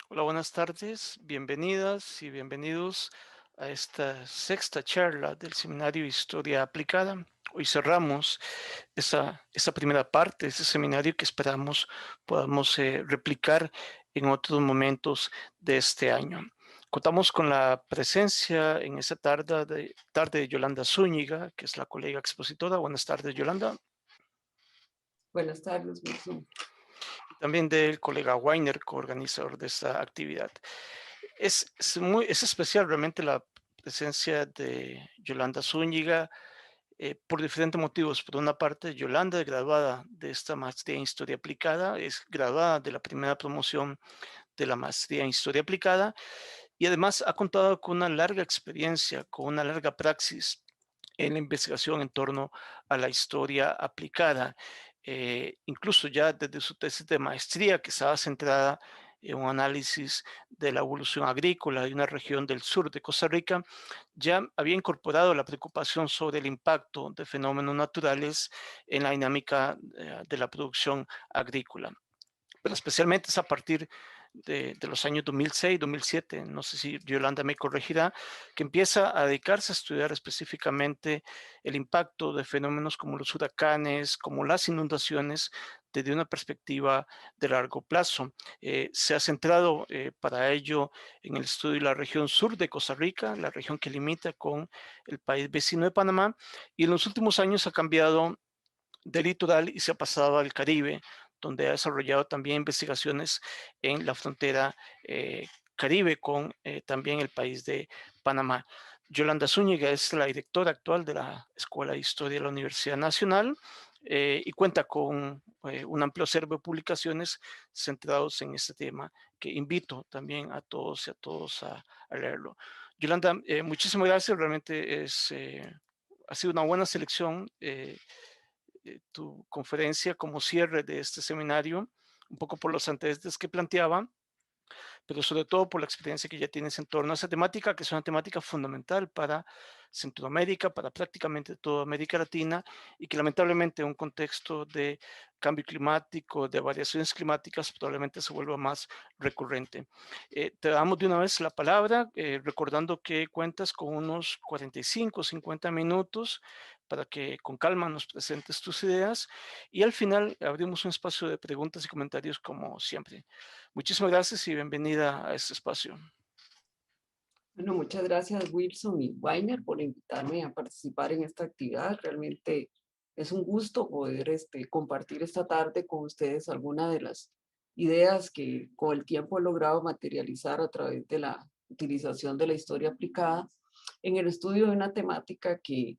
Hola, buenas tardes, bienvenidas y bienvenidos a esta sexta charla del Seminario Historia Aplicada. Hoy cerramos esa primera parte de ese seminario que esperamos podamos replicar en otros momentos de este año. Contamos con la presencia en esta tarde de Yolanda Zúñiga, que es la colega expositora. Buenas tardes, Yolanda. Buenas tardes, Wilson. Y también del colega Weiner, coorganizador de esta actividad. Es especial realmente la presencia de Yolanda Zúñiga por diferentes motivos. Por una parte, Yolanda es graduada de esta maestría en Historia Aplicada, es graduada de la primera promoción de la maestría en Historia Aplicada y además ha contado con una larga experiencia, con una larga praxis en la investigación en torno a la historia aplicada. Incluso ya desde su tesis de maestría, que estaba centrada en un análisis de la evolución agrícola de una región del sur de Costa Rica, ya había incorporado la preocupación sobre el impacto de fenómenos naturales en la dinámica de la producción agrícola, pero especialmente es a partir de los años 2006, 2007, no sé si Yolanda me corregirá, que empieza a dedicarse a estudiar específicamente el impacto de fenómenos como los huracanes, como las inundaciones, desde una perspectiva de largo plazo. Se ha centrado para ello en el estudio de la región sur de Costa Rica, la región que limita con el país vecino de Panamá, y en los últimos años ha cambiado del litoral y se ha pasado al Caribe, donde ha desarrollado también investigaciones en la frontera Caribe con también el país de Panamá. Yolanda Zúñiga es la directora actual de la Escuela de Historia de la Universidad Nacional y cuenta con un amplio acervo de publicaciones centrados en este tema que invito también a todos y a todos a leerlo. Yolanda, muchísimas gracias, realmente ha sido una buena selección tu conferencia como cierre de este seminario, un poco por los antecedentes que planteaba, pero sobre todo por la experiencia que ya tienes en torno a esa temática, que es una temática fundamental para Centroamérica, para prácticamente toda América Latina, y que lamentablemente en un contexto de cambio climático, de variaciones climáticas, probablemente se vuelva más recurrente. Te damos de una vez la palabra, recordando que cuentas con unos 45 o 50 minutos para que con calma nos presentes tus ideas y al final abrimos un espacio de preguntas y comentarios como siempre. Muchísimas gracias y bienvenida a este espacio. Bueno, muchas gracias, Wilson y Weiner, por invitarme a participar en esta actividad. Realmente es un gusto poder compartir esta tarde con ustedes algunas de las ideas que con el tiempo he logrado materializar a través de la utilización de la historia aplicada en el estudio de una temática que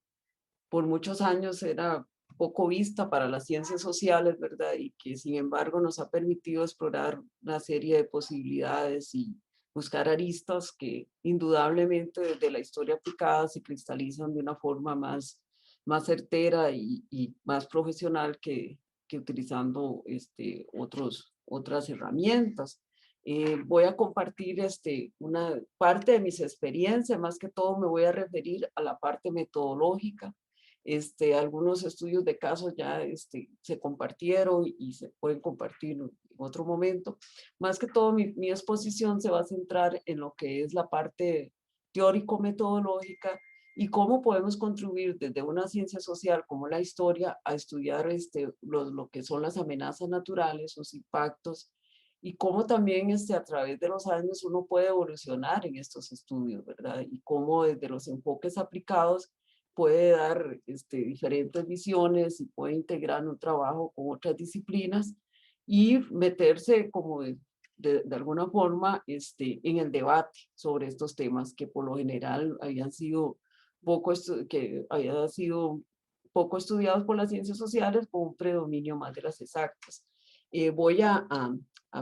por muchos años era poco vista para las ciencias sociales, ¿verdad? Y que sin embargo nos ha permitido explorar una serie de posibilidades y buscar aristas que indudablemente desde la historia aplicada se cristalizan de una forma más certera y más profesional que utilizando otras herramientas. Voy a compartir una parte de mis experiencias, más que todo me voy a referir a la parte metodológica. Algunos estudios de casos ya se compartieron y se pueden compartir en otro momento. Más que todo, mi exposición se va a centrar en lo que es la parte teórico-metodológica y cómo podemos contribuir desde una ciencia social como la historia a estudiar lo que son las amenazas naturales, sus impactos y cómo también a través de los años uno puede evolucionar en estos estudios, ¿verdad? Y cómo desde los enfoques aplicados puede dar diferentes visiones y puede integrar un trabajo con otras disciplinas y meterse como de alguna forma en el debate sobre estos temas que por lo general habían sido poco estudiados por las ciencias sociales con un predominio más de las exactas. Voy a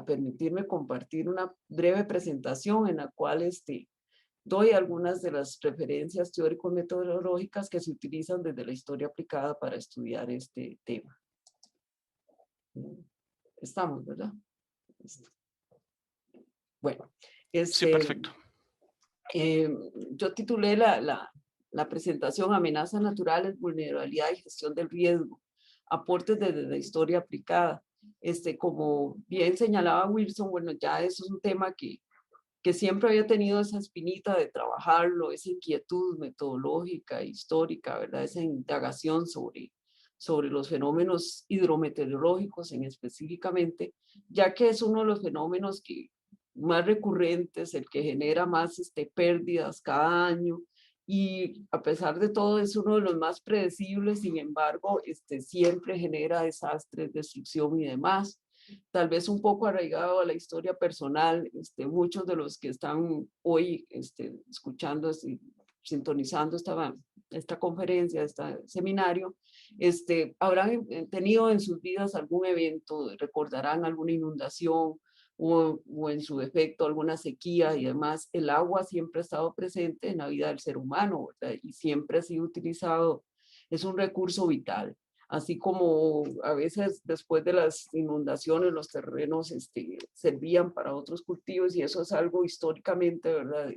permitirme compartir una breve presentación en la cual doy algunas de las referencias teórico-metodológicas que se utilizan desde la historia aplicada para estudiar este tema. Estamos, ¿verdad? Bueno, Sí, perfecto. eh, yo titulé la presentación Amenazas naturales, vulnerabilidad y gestión del riesgo, aportes desde la historia aplicada. Como bien señalaba Wilson, bueno, ya eso es un tema que siempre había tenido esa espinita de trabajarlo, esa inquietud metodológica, histórica, ¿verdad? Esa indagación sobre los fenómenos hidrometeorológicos en específicamente, ya que es uno de los fenómenos que más recurrentes, el que genera más pérdidas cada año, y a pesar de todo es uno de los más predecibles. Sin embargo, siempre genera desastres, destrucción y demás. Tal vez un poco arraigado a la historia personal, muchos de los que están hoy escuchando, sintonizando esta conferencia, este seminario, habrán tenido en sus vidas algún evento, recordarán alguna inundación o en su defecto alguna sequía y demás. El agua siempre ha estado presente en la vida del ser humano, ¿verdad? Y siempre ha sido utilizado, es un recurso vital. Así como a veces después de las inundaciones los terrenos servían para otros cultivos, y eso es algo históricamente, ¿verdad?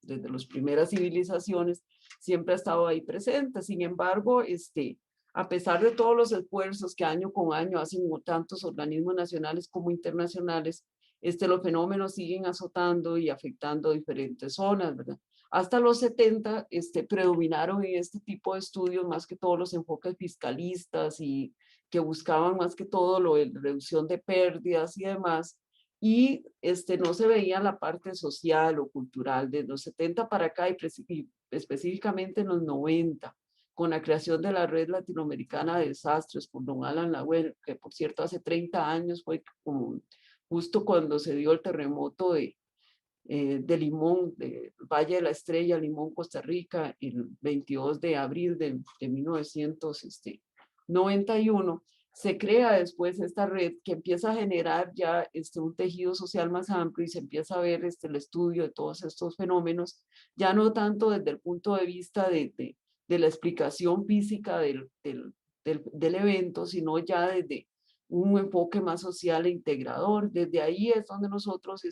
Desde las primeras civilizaciones siempre ha estado ahí presente. Sin embargo, a pesar de todos los esfuerzos que año con año hacen tantos organismos nacionales como internacionales, los fenómenos siguen azotando y afectando diferentes zonas, ¿verdad? Hasta los 70 predominaron en este tipo de estudios más que todos los enfoques fiscalistas y que buscaban más que todo la reducción de pérdidas y demás, y no se veía la parte social o cultural. De los 70 para acá y específicamente en los 90, con la creación de la Red Latinoamericana de Desastres por don Alan Lagüe, que por cierto hace 30 años fue como justo cuando se dio el terremoto de Limón, de Valle de la Estrella, Limón, Costa Rica, el 22 de abril de 1991, se crea después esta red que empieza a generar ya un tejido social más amplio, y se empieza a ver el estudio de todos estos fenómenos, ya no tanto desde el punto de vista de la explicación física del evento, sino ya desde un enfoque más social e integrador. Desde ahí es donde nosotros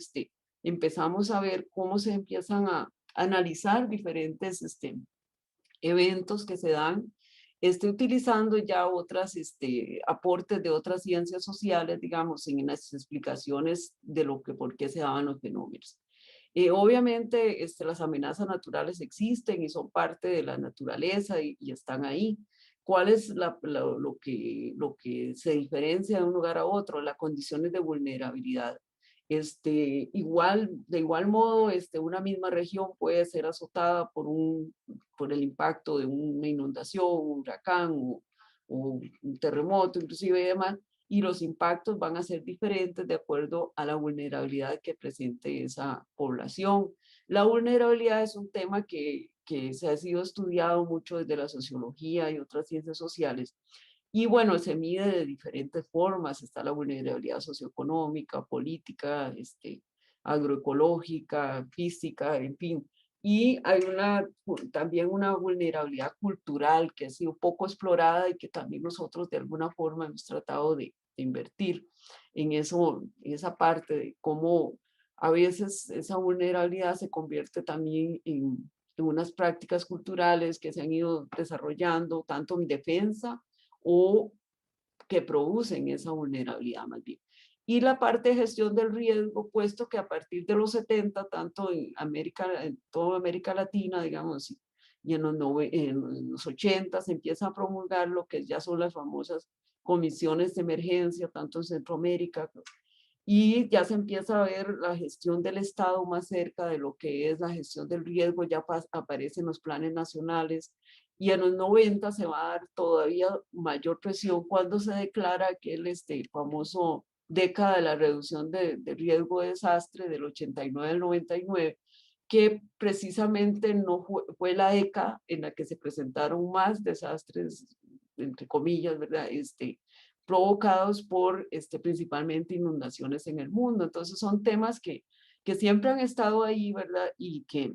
empezamos a ver cómo se empiezan a analizar diferentes eventos que se dan, utilizando ya otras aportes de otras ciencias sociales, digamos, en las explicaciones de por qué se daban los fenómenos. Obviamente, las amenazas naturales existen y son parte de la naturaleza y están ahí. ¿Cuál es lo que se diferencia de un lugar a otro? Las condiciones de vulnerabilidad. De igual modo, una misma región puede ser azotada por el impacto de una inundación, un huracán o un terremoto, inclusive y demás, y los impactos van a ser diferentes de acuerdo a la vulnerabilidad que presente esa población. La vulnerabilidad es un tema que se ha sido estudiado mucho desde la sociología y otras ciencias sociales, y bueno, se mide de diferentes formas. Está la vulnerabilidad socioeconómica, política, agroecológica, física, en fin. Y hay también una vulnerabilidad cultural que ha sido poco explorada y que también nosotros de alguna forma hemos tratado de invertir en eso, en esa parte de cómo a veces esa vulnerabilidad se convierte también en unas prácticas culturales que se han ido desarrollando tanto en defensa o que producen esa vulnerabilidad más bien. Y la parte de gestión del riesgo, puesto que a partir de los 70, tanto en toda América Latina, digamos, y en los 80 se empieza a promulgar lo que ya son las famosas comisiones de emergencia, tanto en Centroamérica, y ya se empieza a ver la gestión del Estado más cerca de lo que es la gestión del riesgo. Ya aparecen los planes nacionales, y en los 90 se va a dar todavía mayor presión cuando se declara que el famoso década de la reducción de riesgo de desastre del 89 al 99, que precisamente no fue la década en la que se presentaron más desastres, entre comillas, ¿verdad? Provocados por principalmente inundaciones en el mundo. Entonces son temas que siempre han estado ahí, ¿verdad? Y que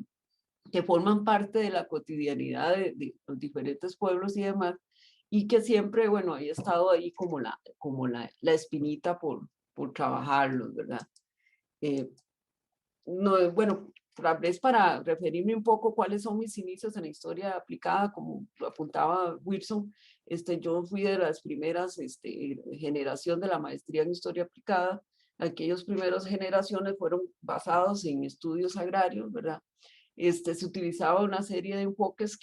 forman parte de la cotidianidad de los diferentes pueblos y demás, y que siempre, bueno, ha estado ahí como la espinita por trabajarlos, ¿verdad? No, bueno, tal vez para referirme un poco cuáles son mis inicios en la historia aplicada, como lo apuntaba Wilson, yo fui de las primeras generación de la maestría en historia aplicada. Aquellos primeros generaciones fueron basados en estudios agrarios, ¿verdad? Se utilizaba una serie de enfoques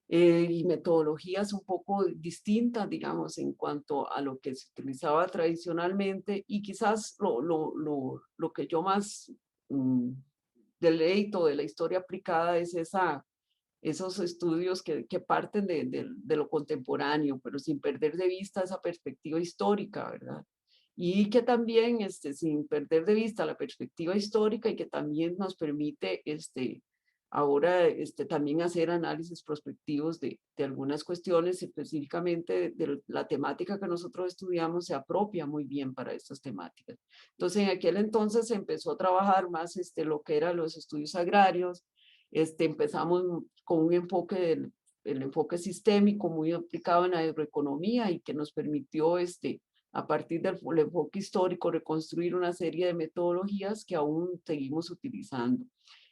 y metodologías un poco distintas, digamos, en cuanto a lo que se utilizaba tradicionalmente, y quizás lo que yo más mm, deleito de la historia aplicada es esos estudios que parten de lo contemporáneo, pero sin perder de vista esa perspectiva histórica, ¿verdad? Y que también, sin perder de vista la perspectiva histórica, y que también nos permite ahora también hacer análisis prospectivos de algunas cuestiones, específicamente de la temática que nosotros estudiamos se apropia muy bien para estas temáticas. Entonces, en aquel entonces se empezó a trabajar más lo que eran los estudios agrarios. Empezamos con un enfoque el enfoque sistémico muy aplicado en la agroeconomía, y que nos permitió a partir del enfoque histórico reconstruir una serie de metodologías que aún seguimos utilizando: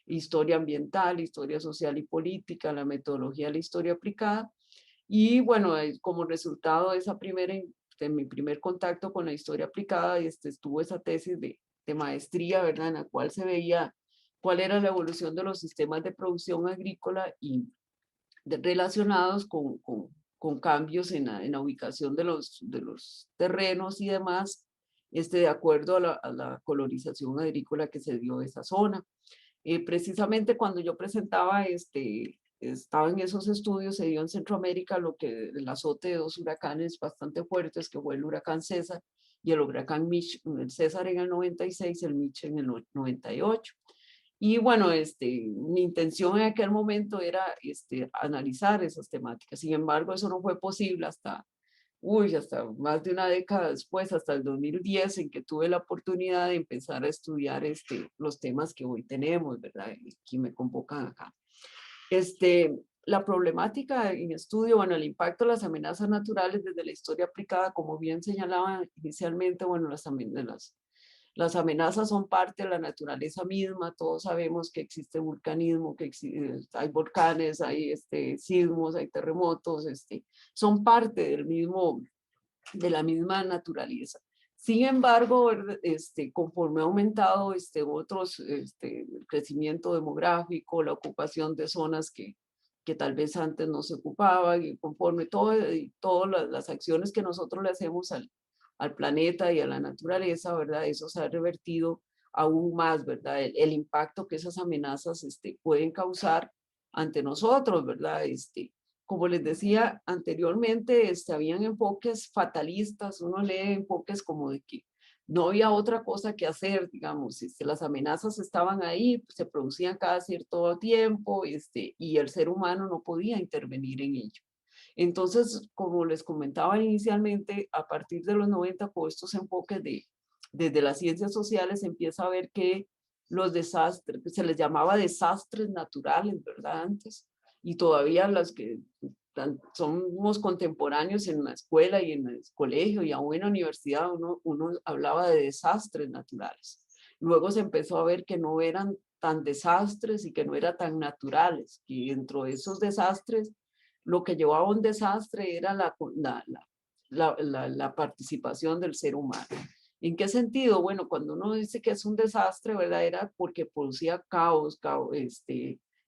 historia ambiental, historia social y política, la metodología de la historia aplicada. Y bueno, como resultado de de mi primer contacto con la historia aplicada, estuvo esa tesis de maestría, ¿verdad? En la cual se veía cuál era la evolución de los sistemas de producción agrícola y relacionados con cambios en la ubicación de los terrenos y demás, de acuerdo a la colonización agrícola que se dio de esa zona. Precisamente cuando yo presentaba, estaba en esos estudios, se dio en Centroamérica el azote de dos huracanes bastante fuertes, que fue el huracán César y el huracán Mitch, el César en el 96, el Mitch en el 98. Y bueno, mi intención en aquel momento era analizar esas temáticas. Sin embargo, eso no fue posible hasta más de una década después, hasta el 2010, en que tuve la oportunidad de empezar a estudiar los temas que hoy tenemos, ¿verdad? Y que me convocan acá. La problemática en estudio, bueno, el impacto de las amenazas naturales desde la historia aplicada, como bien señalaba inicialmente, bueno, las amenazas son parte de la naturaleza misma. Todos sabemos que existe vulcanismo, hay volcanes, hay sismos, hay terremotos, son parte de la misma naturaleza. Sin embargo, conforme ha aumentado el crecimiento demográfico, la ocupación de zonas que tal vez antes no se ocupaban, y conforme todas las acciones que nosotros le hacemos al planeta y a la naturaleza, ¿verdad? Eso se ha revertido aún más, ¿verdad? El impacto que esas amenazas pueden causar ante nosotros, ¿verdad? Como les decía anteriormente, habían enfoques fatalistas. Uno lee enfoques como de que no había otra cosa que hacer, digamos, las amenazas estaban ahí, se producían cada cierto tiempo, y el ser humano no podía intervenir en ello. Entonces, como les comentaba inicialmente, a partir de los 90, con estos enfoques desde las ciencias sociales, se empieza a ver que los desastres, se les llamaba desastres naturales, ¿verdad? Antes, y todavía las que somos contemporáneos en la escuela y en el colegio y aún en la universidad, uno hablaba de desastres naturales. Luego se empezó a ver que no eran tan desastres y que no eran tan naturales, y dentro de esos desastres lo que llevaba a un desastre era la participación del ser humano. ¿En qué sentido? Bueno, cuando uno dice que es un desastre, ¿verdad? Era porque producía caos,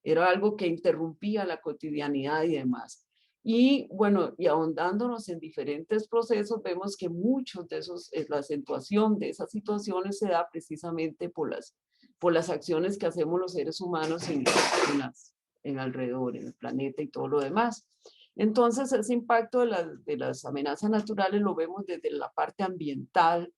era algo que interrumpía la cotidianidad y demás. Y bueno, y ahondándonos en diferentes procesos, vemos que muchos de la acentuación de esas situaciones se da precisamente por las acciones que hacemos los seres humanos en alrededor, en el planeta y todo lo demás. Entonces, ese impacto de las amenazas naturales lo vemos desde la parte ambiental,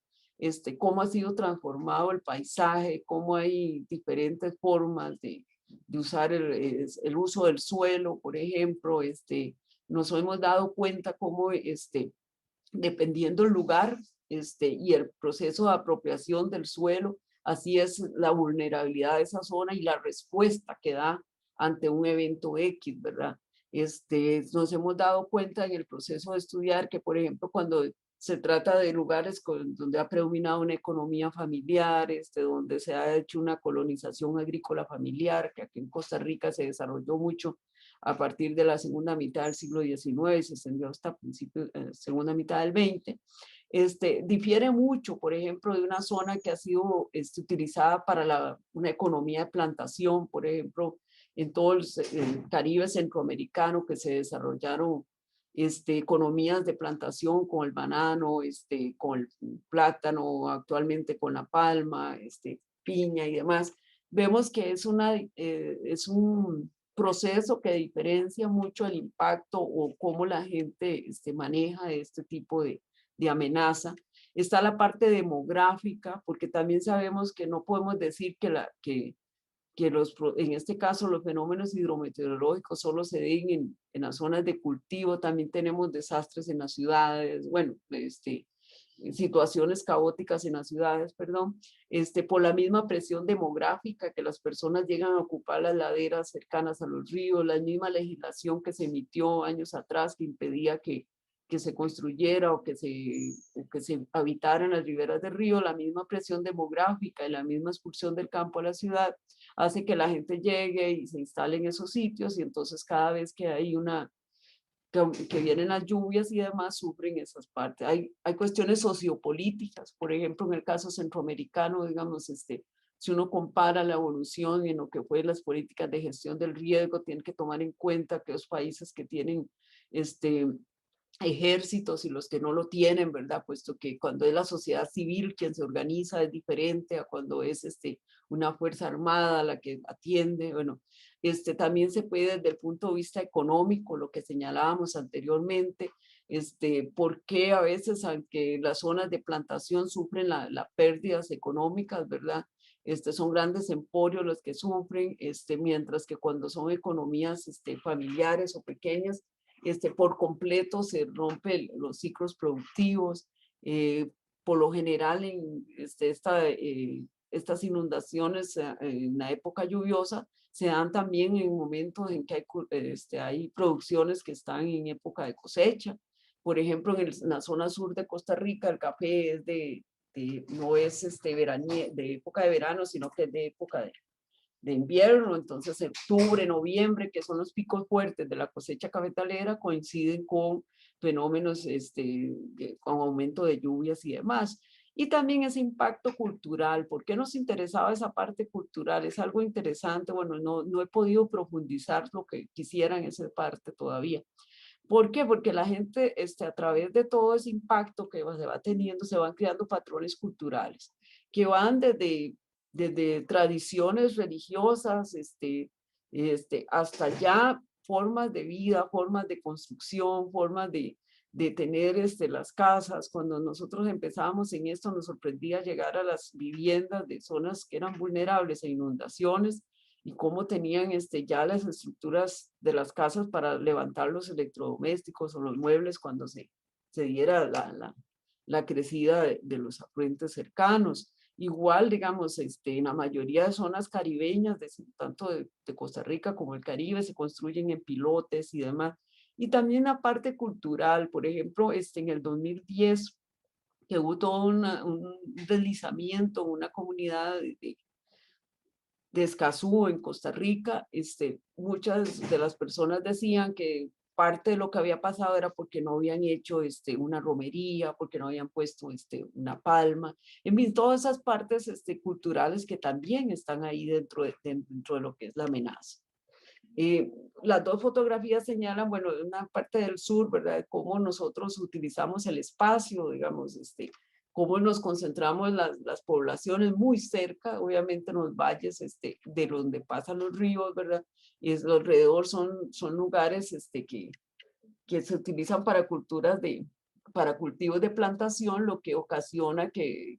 cómo ha sido transformado el paisaje, cómo hay diferentes formas de usar el uso del suelo, por ejemplo. Nos hemos dado cuenta cómo, dependiendo el lugar y el proceso de apropiación del suelo, así es la vulnerabilidad de esa zona y la respuesta que da ante un evento X, ¿verdad? Nos hemos dado cuenta en el proceso de estudiar que, por ejemplo, cuando Se trata de lugares donde ha predominado una economía familiar, donde se ha hecho una colonización agrícola familiar, que aquí en Costa Rica se desarrolló mucho a partir de la segunda mitad del siglo XIX y se extendió hasta principios, segunda mitad del XX. Difiere mucho, por ejemplo, de una zona que ha sido utilizada para una economía de plantación, por ejemplo, en todo el Caribe centroamericano, que se desarrollaron economías de plantación con el banano, con el plátano, actualmente con la palma, piña y demás. Vemos que es un proceso que diferencia mucho el impacto o cómo la gente maneja este tipo de amenaza. Está la parte demográfica, porque también sabemos que no podemos decir en este caso los fenómenos hidrometeorológicos solo se den en las zonas de cultivo, también tenemos desastres en las ciudades, bueno, situaciones caóticas en las ciudades, perdón, por la misma presión demográfica que las personas llegan a ocupar las laderas cercanas a los ríos, la misma legislación que se emitió años atrás que impedía que se construyera o que se habitara en las riberas del río, la misma presión demográfica y la misma expulsión del campo a la ciudad hace que la gente llegue y se instale en esos sitios y entonces cada vez que hay que vienen las lluvias y demás, sufren esas partes. Hay cuestiones sociopolíticas, por ejemplo, en el caso centroamericano, digamos, si uno compara la evolución en lo que fue las políticas de gestión del riesgo, tiene que tomar en cuenta que los países que tienen ejércitos y los que no lo tienen, ¿verdad? Puesto que cuando es la sociedad civil quien se organiza es diferente a cuando es una fuerza armada la que atiende. Bueno, también se puede desde el punto de vista económico, lo que señalábamos anteriormente, por qué a veces, aunque las zonas de plantación sufren las pérdidas económicas, ¿verdad? Son grandes emporios los que sufren, mientras que cuando son economías familiares o pequeñas, por completo se rompen los ciclos productivos. Por lo general, estas inundaciones en la época lluviosa se dan también en momentos en que hay producciones que están en época de cosecha. Por ejemplo, en la zona sur de Costa Rica, el café es no es de época de verano, sino que es de época de invierno, entonces octubre, noviembre, que son los picos fuertes de la cosecha cafetalera, coinciden con fenómenos con aumento de lluvias y demás. Y también ese impacto cultural. ¿Por qué nos interesaba esa parte cultural? Es algo interesante. Bueno, no he podido profundizar lo que quisiera en esa parte todavía. ¿Por qué? Porque la gente, a través de todo ese impacto que se va teniendo, se van creando patrones culturales que van desde tradiciones religiosas, hasta ya formas de vida, formas de construcción, formas de tener las casas. Cuando nosotros empezábamos en esto, nos sorprendía llegar a las viviendas de zonas que eran vulnerables a inundaciones y cómo tenían ya las estructuras de las casas para levantar los electrodomésticos o los muebles cuando se diera la crecida de los afluentes cercanos. Igual, digamos, en la mayoría de zonas caribeñas, tanto de Costa Rica como el Caribe, se construyen en pilotes y demás. Y también la parte cultural, por ejemplo, en el 2010, que hubo todo un deslizamiento, una comunidad de Escazú en Costa Rica, muchas de las personas decían que parte de lo que había pasado era porque no habían hecho una romería, porque no habían puesto una palma, en fin, todas esas partes culturales que también están ahí dentro de lo que es la amenaza. Las dos fotografías señalan, bueno, una parte del sur, ¿verdad? Cómo nosotros utilizamos el espacio, digamos, cómo nos concentramos las poblaciones muy cerca, obviamente en los valles de donde pasan los ríos, ¿verdad? Y alrededor son lugares que se utilizan para para cultivos de plantación, lo que ocasiona que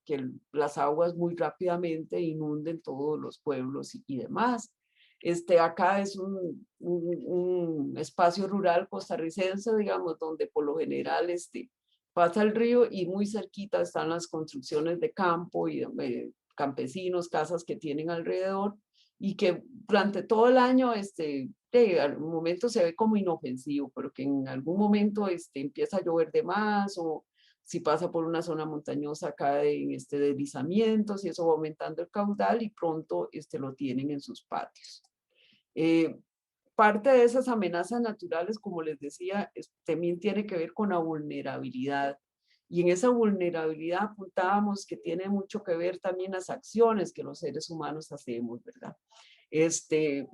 las aguas muy rápidamente inunden todos los pueblos y demás. Acá es un espacio rural costarricense, digamos, donde por lo general pasa el río y muy cerquita están las construcciones de campo y campesinos, casas que tienen alrededor y que durante todo el año en algún momento se ve como inofensivo, pero que en algún momento empieza a llover de más si pasa por una zona montañosa cae en deslizamientos y eso va aumentando el caudal y pronto lo tienen en sus patios. Eh, Parte de esas amenazas naturales, como les decía, también tiene que ver con la vulnerabilidad. Y en esa vulnerabilidad apuntábamos que tiene mucho que ver también las acciones que los seres humanos hacemos, ¿verdad? Este,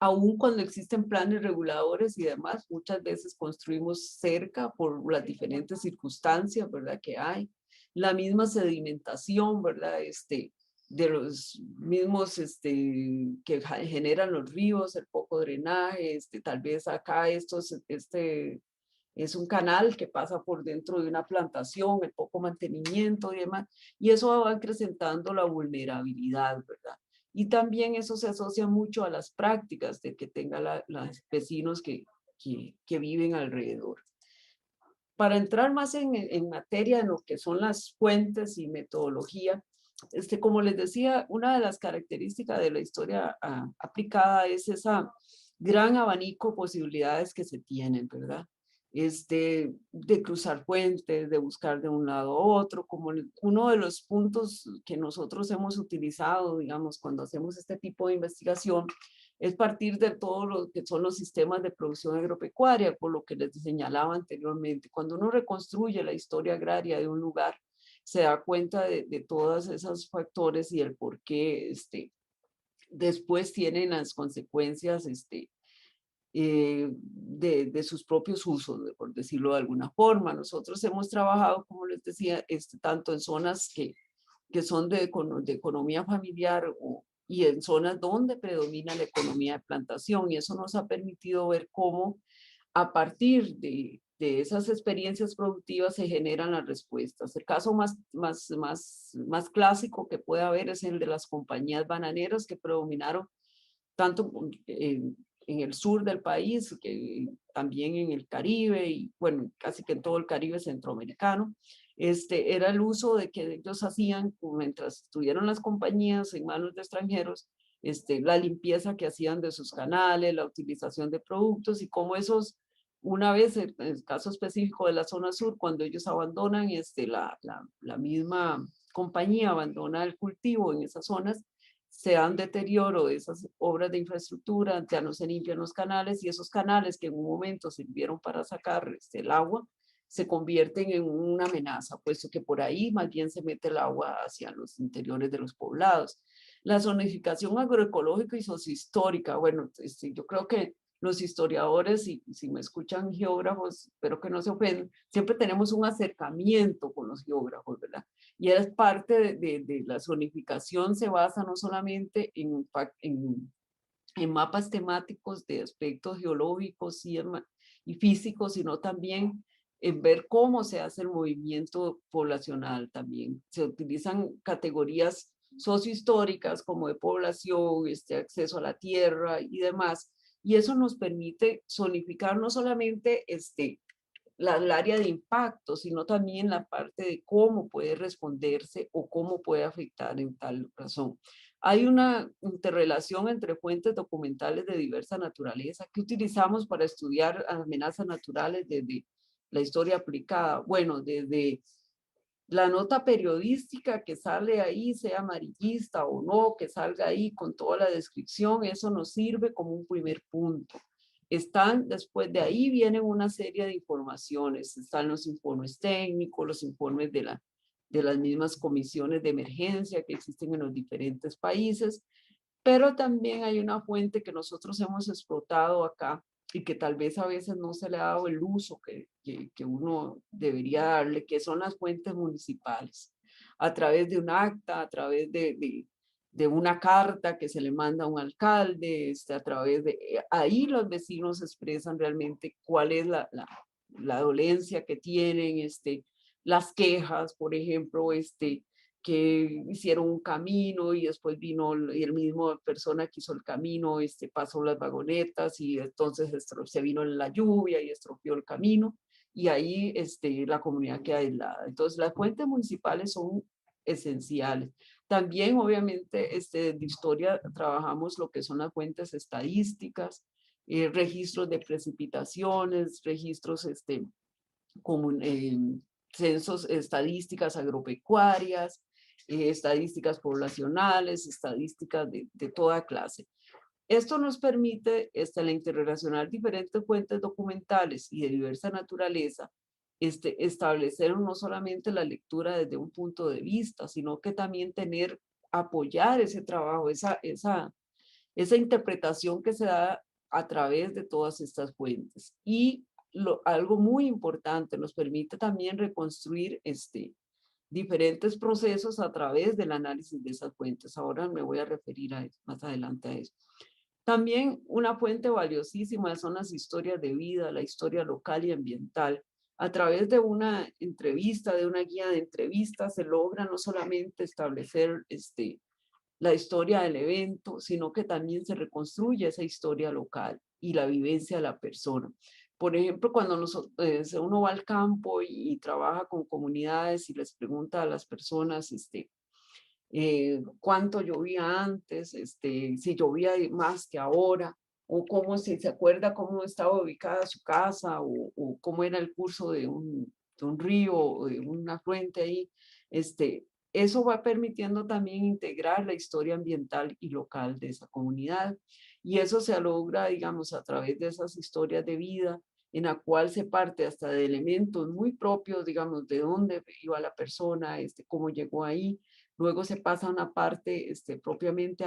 Aún cuando existen planes reguladores y demás, muchas veces construimos cerca por las diferentes circunstancias, ¿verdad? Que hay. La misma sedimentación, ¿verdad? De los mismos que generan los ríos, el poco drenaje, tal vez acá es un canal que pasa por dentro de una plantación, el poco mantenimiento y demás, y eso va acrecentando la vulnerabilidad, ¿verdad? Y también eso se asocia mucho a las prácticas de que tengan los vecinos que viven alrededor. Para entrar más en materia de lo que son las fuentes y metodología, como les decía, una de las características de la historia aplicada es esa gran abanico de posibilidades que se tienen, ¿verdad? De cruzar fuentes, de buscar de un lado a otro, como uno de los puntos que nosotros hemos utilizado, digamos, cuando hacemos este tipo de investigación, es partir de todo lo que son los sistemas de producción agropecuaria, por lo que les señalaba anteriormente. Cuando uno reconstruye la historia agraria de un lugar, se da cuenta de todos esos factores y el por qué después tienen las consecuencias de sus propios usos, por decirlo de alguna forma. Nosotros hemos trabajado, como les decía, tanto en zonas que son de economía familiar y en zonas donde predomina la economía de plantación. Y eso nos ha permitido ver cómo a partir de esas experiencias productivas se generan las respuestas. El caso más clásico que puede haber es el de las compañías bananeras que predominaron tanto en el sur del país, que también en el Caribe y bueno, casi que en todo el Caribe centroamericano. Era el uso de que ellos hacían, mientras estuvieron las compañías en manos de extranjeros, la limpieza que hacían de sus canales, la utilización de productos y cómo esos, una vez, en el caso específico de la zona sur, cuando ellos abandonan, la misma compañía abandona el cultivo en esas zonas, se dan deterioro de esas obras de infraestructura, ya no se limpian los canales y esos canales que en un momento sirvieron para sacar el agua, se convierten en una amenaza, puesto que por ahí más bien se mete el agua hacia los interiores de los poblados. La zonificación agroecológica y sociohistórica, bueno, yo creo que los historiadores, y si me escuchan geógrafos, espero que no se ofendan, siempre tenemos un acercamiento con los geógrafos, ¿verdad? Y es parte de la zonificación, se basa no solamente en mapas temáticos de aspectos geológicos y físicos, sino también en ver cómo se hace el movimiento poblacional también. Se utilizan categorías sociohistóricas como de población, acceso a la tierra y demás, y eso nos permite zonificar no solamente el área de impacto, sino también la parte de cómo puede responderse o cómo puede afectar en tal razón. Hay una interrelación entre fuentes documentales de diversa naturaleza que utilizamos para estudiar amenazas naturales desde la historia aplicada. Bueno, desde la nota periodística que sale ahí, sea amarillista o no, que salga ahí con toda la descripción, eso nos sirve como un primer punto. Después de ahí vienen una serie de informaciones, están los informes técnicos, los informes de las mismas comisiones de emergencia que existen en los diferentes países, pero también hay una fuente que nosotros hemos explotado acá y que tal vez a veces no se le ha dado el uso que uno debería darle, que son las fuentes municipales. A través de un acta, a través de una carta que se le manda a un alcalde, a través de... Ahí los vecinos expresan realmente cuál es la dolencia que tienen, las quejas, por ejemplo, que hicieron un camino y después vino el mismo persona que hizo el camino, pasó las vagonetas y entonces se vino la lluvia y estropeó el camino y ahí la comunidad queda aislada. Entonces las fuentes municipales son esenciales. También obviamente de historia trabajamos lo que son las fuentes estadísticas, registros de precipitaciones, registros como censos, estadísticas agropecuarias, estadísticas poblacionales, estadísticas de toda clase. Esto nos permite la interrelacionar diferentes fuentes documentales y de diversa naturaleza, establecer no solamente la lectura desde un punto de vista, sino que también apoyar ese trabajo, esa interpretación que se da a través de todas estas fuentes. Y algo muy importante, nos permite también reconstruir diferentes procesos a través del análisis de esas fuentes. Ahora me voy a referir a eso, más adelante a eso. También una fuente valiosísima son las historias de vida, la historia local y ambiental. A través de una entrevista, de una guía de entrevistas, se logra no solamente establecer la historia del evento, sino que también se reconstruye esa historia local y la vivencia de la persona. Por ejemplo, cuando uno va al campo y trabaja con comunidades y les pregunta a las personas cuánto llovía antes, si llovía más que ahora, o cómo si se acuerda cómo estaba ubicada su casa, o cómo era el curso de un río o de una fuente ahí, eso va permitiendo también integrar la historia ambiental y local de esa comunidad. Y eso se logra, digamos, a través de esas historias de vida, en la cual se parte hasta de elementos muy propios, digamos, de dónde iba la persona, cómo llegó ahí. Luego se pasa a una parte propiamente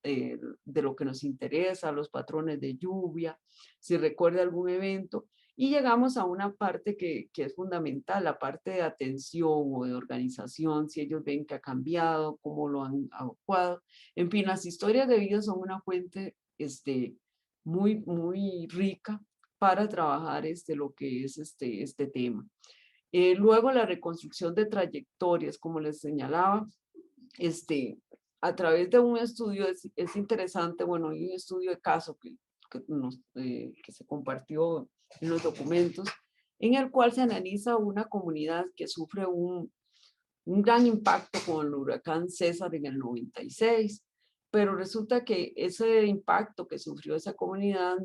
de lo que nos interesa, los patrones de lluvia, si recuerda algún evento, y llegamos a una parte que es fundamental, la parte de atención o de organización, si ellos ven que ha cambiado, cómo lo han adecuado. En fin, las historias de vida son una fuente muy rica para trabajar lo que es este tema. Luego la reconstrucción de trayectorias, como les señalaba, este, a través de un estudio es interesante, bueno, hay un estudio de caso que se compartió en los documentos, en el cual se analiza una comunidad que sufre un gran impacto con el huracán César en el 96, pero resulta que ese impacto que sufrió esa comunidad,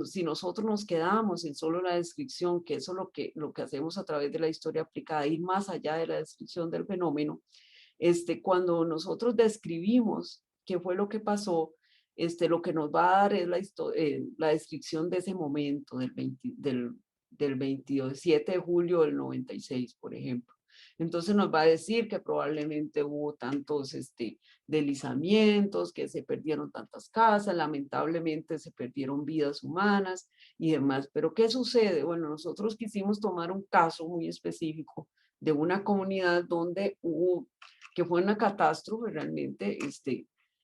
si nosotros nos quedamos en solo la descripción, que eso es lo que hacemos a través de la historia aplicada, ir más allá de la descripción del fenómeno, cuando nosotros describimos qué fue lo que pasó, lo que nos va a dar es la descripción de ese momento del 27 de julio del 96, por ejemplo. Entonces nos va a decir que probablemente hubo tantos deslizamientos, que se perdieron tantas casas, lamentablemente se perdieron vidas humanas y demás. Pero ¿qué sucede? Bueno, nosotros quisimos tomar un caso muy específico de una comunidad donde que fue una catástrofe realmente,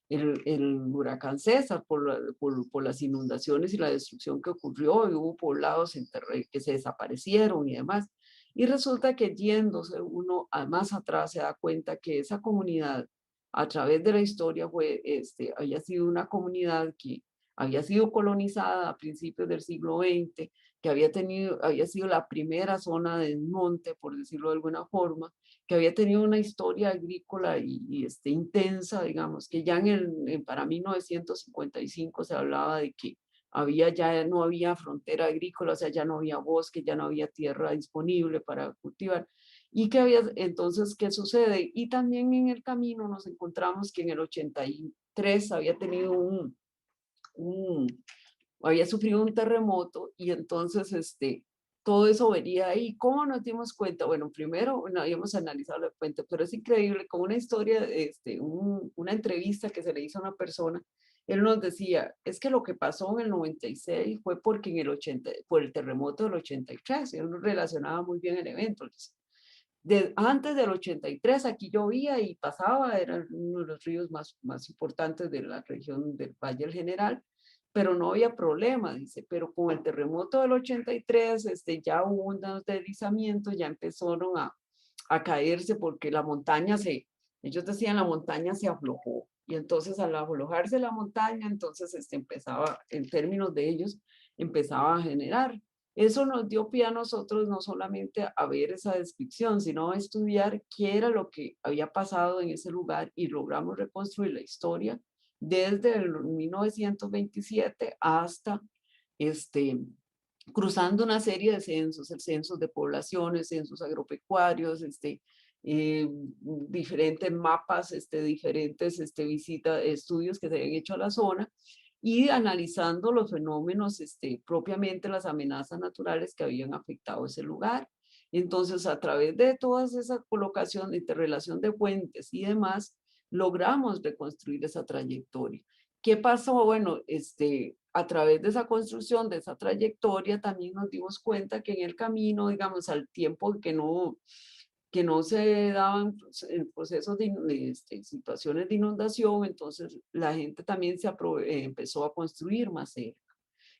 el huracán César por las inundaciones y la destrucción que ocurrió, y hubo poblados que se desaparecieron y demás. Y resulta que yéndose uno más atrás se da cuenta que esa comunidad, a través de la historia, había sido una comunidad que había sido colonizada a principios del siglo XX, que había sido la primera zona del monte, por decirlo de alguna forma, que había tenido una historia agrícola intensa, digamos, que ya para 1955 se hablaba de que ya no había frontera agrícola, o sea, ya no había bosque, ya no había tierra disponible para cultivar. Entonces, ¿qué sucede? Y también en el camino nos encontramos que en el 83 había tenido un había sufrido un terremoto y entonces todo eso venía ahí. ¿Cómo nos dimos cuenta? Bueno, primero no habíamos analizado la fuente, pero es increíble, con una historia, una entrevista que se le hizo a una persona, él nos decía, es que lo que pasó en el 96 fue porque por el terremoto del 83, él relacionaba muy bien el evento. Antes del 83 aquí llovía y pasaba, era uno de los ríos más importantes de la región del Valle del General, pero no había problema, dice, pero con el terremoto del 83 ya hubo unos deslizamientos, ya empezaron a caerse porque ellos decían la montaña se aflojó, y entonces al aflojarse la montaña, entonces empezaba, en términos de ellos, empezaba a generar. Eso nos dio pie a nosotros no solamente a ver esa descripción, sino a estudiar qué era lo que había pasado en ese lugar, y logramos reconstruir la historia desde el 1927 hasta este, cruzando una serie de censos, el censo de poblaciones, censos agropecuarios, diferentes mapas, diferentes estudios que se habían hecho a la zona y analizando los fenómenos, propiamente las amenazas naturales que habían afectado ese lugar. Entonces, a través de todas esa colocación, interrelación de puentes y demás, logramos reconstruir esa trayectoria. ¿Qué pasó? Bueno, a través de esa construcción, de esa trayectoria, también nos dimos cuenta que en el camino, digamos, al tiempo que no se daban procesos situaciones de inundación, entonces la gente también empezó a construir más cerca.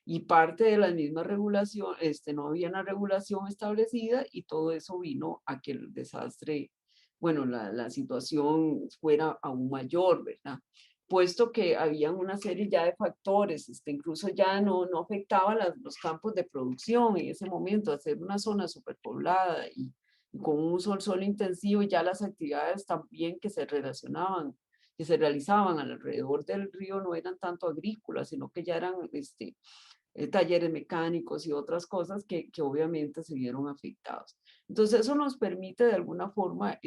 Y parte de la misma regulación, no había una regulación establecida y todo eso vino a que el desastre, bueno, la situación fuera aún mayor, ¿verdad? Puesto que habían una serie ya de factores, incluso ya no afectaba los campos de producción en ese momento, hacer una zona superpoblada y con un sol intensivo, ya las actividades también que se relacionaban, que se realizaban alrededor del río no eran tanto agrícolas, sino que ya eran talleres mecánicos y otras cosas que obviamente se vieron afectados. Entonces eso nos permite de alguna forma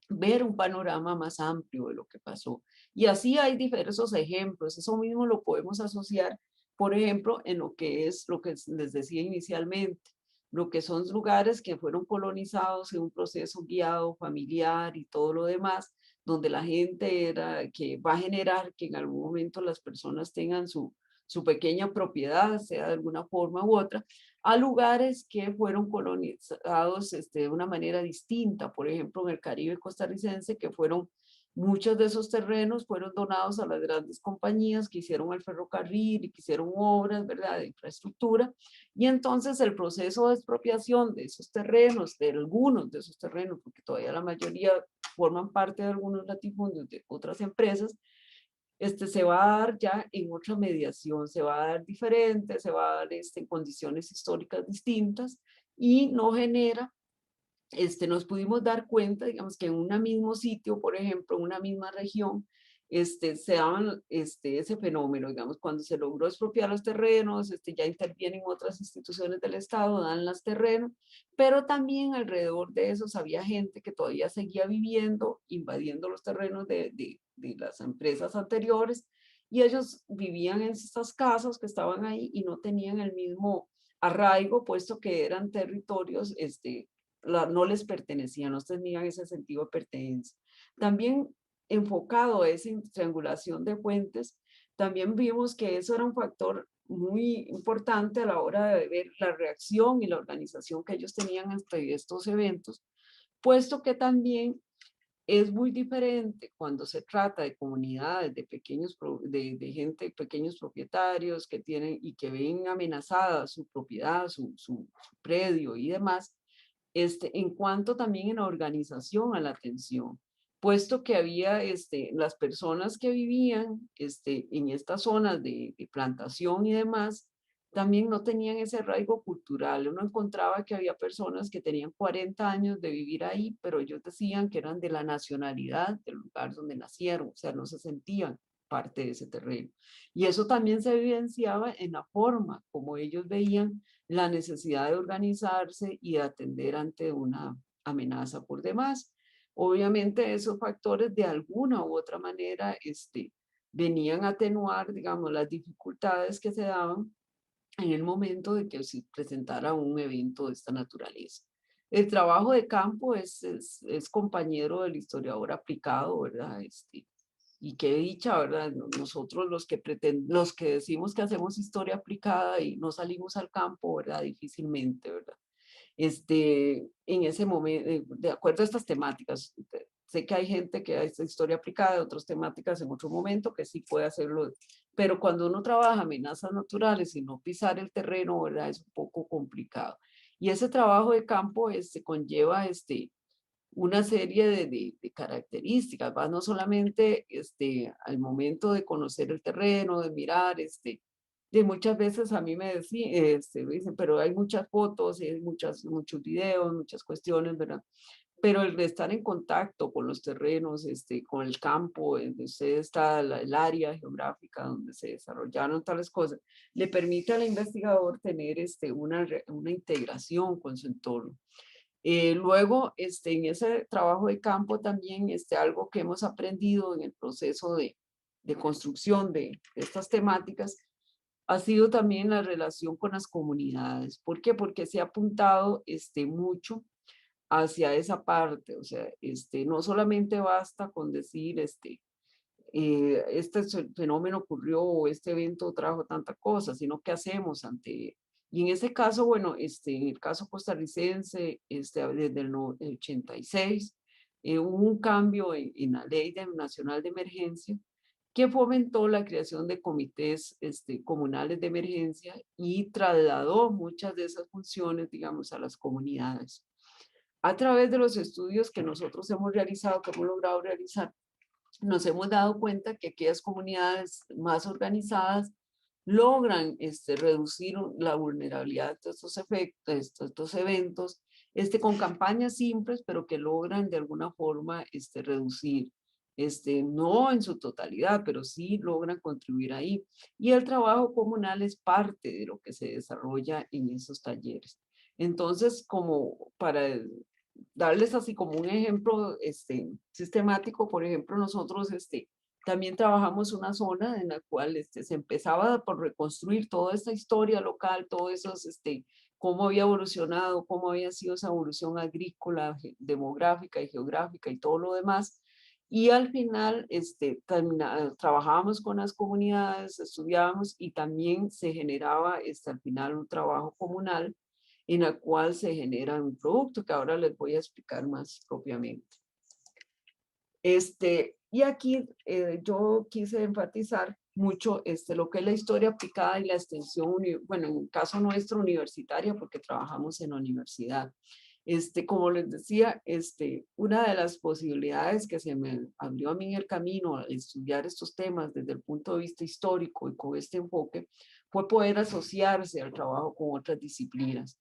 ver un panorama más amplio de lo que pasó. Y así hay diversos ejemplos. Eso mismo lo podemos asociar, por ejemplo, en lo que es lo que les decía inicialmente, lo que son lugares que fueron colonizados en un proceso guiado, familiar y todo lo demás, donde la gente era, que va a generar que en algún momento las personas tengan su pequeña propiedad, sea de alguna forma u otra, a lugares que fueron colonizados de una manera distinta, por ejemplo, en el Caribe costarricense, que fueron muchos de esos terrenos fueron donados a las grandes compañías que hicieron el ferrocarril y que hicieron obras, ¿verdad?, de infraestructura. Y entonces el proceso de expropiación de esos terrenos, de algunos de esos terrenos, porque todavía la mayoría forman parte de algunos latifundios de otras empresas, se va a dar ya en otra mediación, se va a dar diferente, se va a dar en condiciones históricas distintas y no genera, nos pudimos dar cuenta, digamos, que en un mismo sitio, por ejemplo, en una misma región, se daban ese fenómeno, digamos, cuando se logró expropiar los terrenos, ya intervienen otras instituciones del Estado, dan los terrenos, pero también alrededor de esos había gente que todavía seguía viviendo, invadiendo los terrenos de las empresas anteriores, y ellos vivían en estas casas que estaban ahí y no tenían el mismo arraigo, puesto que eran territorios, no les pertenecían, no tenían ese sentido de pertenencia. También enfocado a esa triangulación de puentes, también vimos que eso era un factor muy importante a la hora de ver la reacción y la organización que ellos tenían ante estos eventos, puesto que también es muy diferente cuando se trata de comunidades, de pequeños, de gente, pequeños propietarios que tienen y que ven amenazada su propiedad, su predio y demás, en cuanto también en la organización a la atención, puesto que había las personas que vivían en estas zonas de plantación y demás, también no tenían ese arraigo cultural. Uno encontraba que había personas que tenían 40 años de vivir ahí, pero ellos decían que eran de la nacionalidad del lugar donde nacieron, o sea, no se sentían parte de ese terreno. Y eso también se evidenciaba en la forma como ellos veían la necesidad de organizarse y de atender ante una amenaza por demás. Obviamente esos factores de alguna u otra manera venían a atenuar, digamos, las dificultades que se daban en el momento de que se presentara un evento de esta naturaleza. El trabajo de campo es compañero del historiador aplicado, ¿verdad? Y qué dicha, ¿verdad? Nosotros los que decimos que hacemos historia aplicada y no salimos al campo, ¿verdad? Difícilmente, ¿verdad? En ese momento, de acuerdo a estas temáticas, sé que hay gente que hace historia aplicada de otras temáticas en otro momento que sí puede hacerlo, pero cuando uno trabaja amenazas naturales y no pisar el terreno, ¿verdad? Es un poco complicado. Y ese trabajo de campo conlleva una serie de características, ¿va? No solamente al momento de conocer el terreno, de mirar, de muchas veces a mí me dicen, pero hay muchas fotos, y hay muchos videos, muchas cuestiones, ¿verdad? pero el de estar en contacto con los terrenos, con el campo, donde usted está, el área geográfica donde se desarrollaron tales cosas, le permite al investigador tener una integración con su entorno. Luego, en ese trabajo de campo también, algo que hemos aprendido en el proceso de construcción de estas temáticas, ha sido también la relación con las comunidades. ¿Por qué? Porque se ha apuntado mucho hacia esa parte, o sea, no solamente basta con decir, fenómeno ocurrió o este evento trajo tanta cosa, sino qué hacemos ante. Y en ese caso, bueno, en el caso costarricense, desde el 86, hubo un cambio en la nacional de emergencia que fomentó la creación de comités comunales de emergencia y trasladó muchas de esas funciones, digamos, a las comunidades. A través de los estudios que nosotros hemos realizado, que hemos logrado realizar, nos hemos dado cuenta que aquellas comunidades más organizadas logran reducir la vulnerabilidad de estos efectos, estos eventos, con campañas simples, pero que logran de alguna forma reducir, no en su totalidad, pero sí logran contribuir ahí. Y el trabajo comunal es parte de lo que se desarrolla en esos talleres. Entonces, como para darles así como un ejemplo sistemático, por ejemplo, nosotros también trabajamos una zona en la cual se empezaba por reconstruir toda esta historia local, todo eso, cómo había evolucionado, cómo había sido esa evolución agrícola, demográfica y geográfica y todo lo demás. Y al final trabajábamos con las comunidades, estudiábamos y también se generaba al final un trabajo comunal en la cual se genera un producto que ahora les voy a explicar más propiamente. Y aquí yo quise enfatizar mucho lo que es la historia aplicada y la extensión, bueno, en el caso nuestro universitaria, porque trabajamos en la universidad. Como les decía, una de las posibilidades que se me abrió a mí en el camino al estudiar estos temas desde el punto de vista histórico y con este enfoque fue poder asociarse al trabajo con otras disciplinas.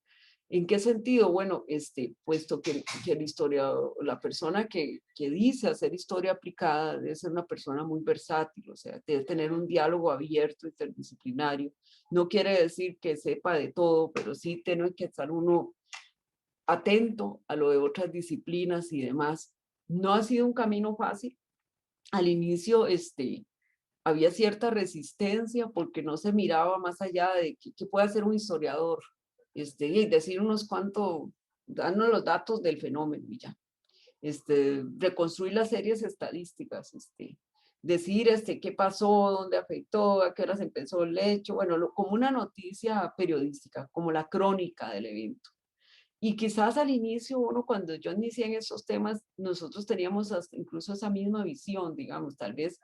¿En qué sentido? Bueno, puesto que el historiador, la persona que dice hacer historia aplicada debe ser una persona muy versátil, o sea, debe tener un diálogo abierto, interdisciplinario. No quiere decir que sepa de todo, pero sí tiene que estar uno atento a lo de otras disciplinas y demás. No ha sido un camino fácil. Al inicio, había cierta resistencia porque no se miraba más allá de qué puede hacer un historiador, y decir unos cuantos, darnos los datos del fenómeno y ya. Reconstruir las series estadísticas, decir qué pasó, dónde afectó, a qué horas empezó el hecho, bueno, como una noticia periodística, como la crónica del evento. Y quizás al inicio, cuando yo inicié en esos temas, nosotros teníamos incluso esa misma visión, digamos, tal vez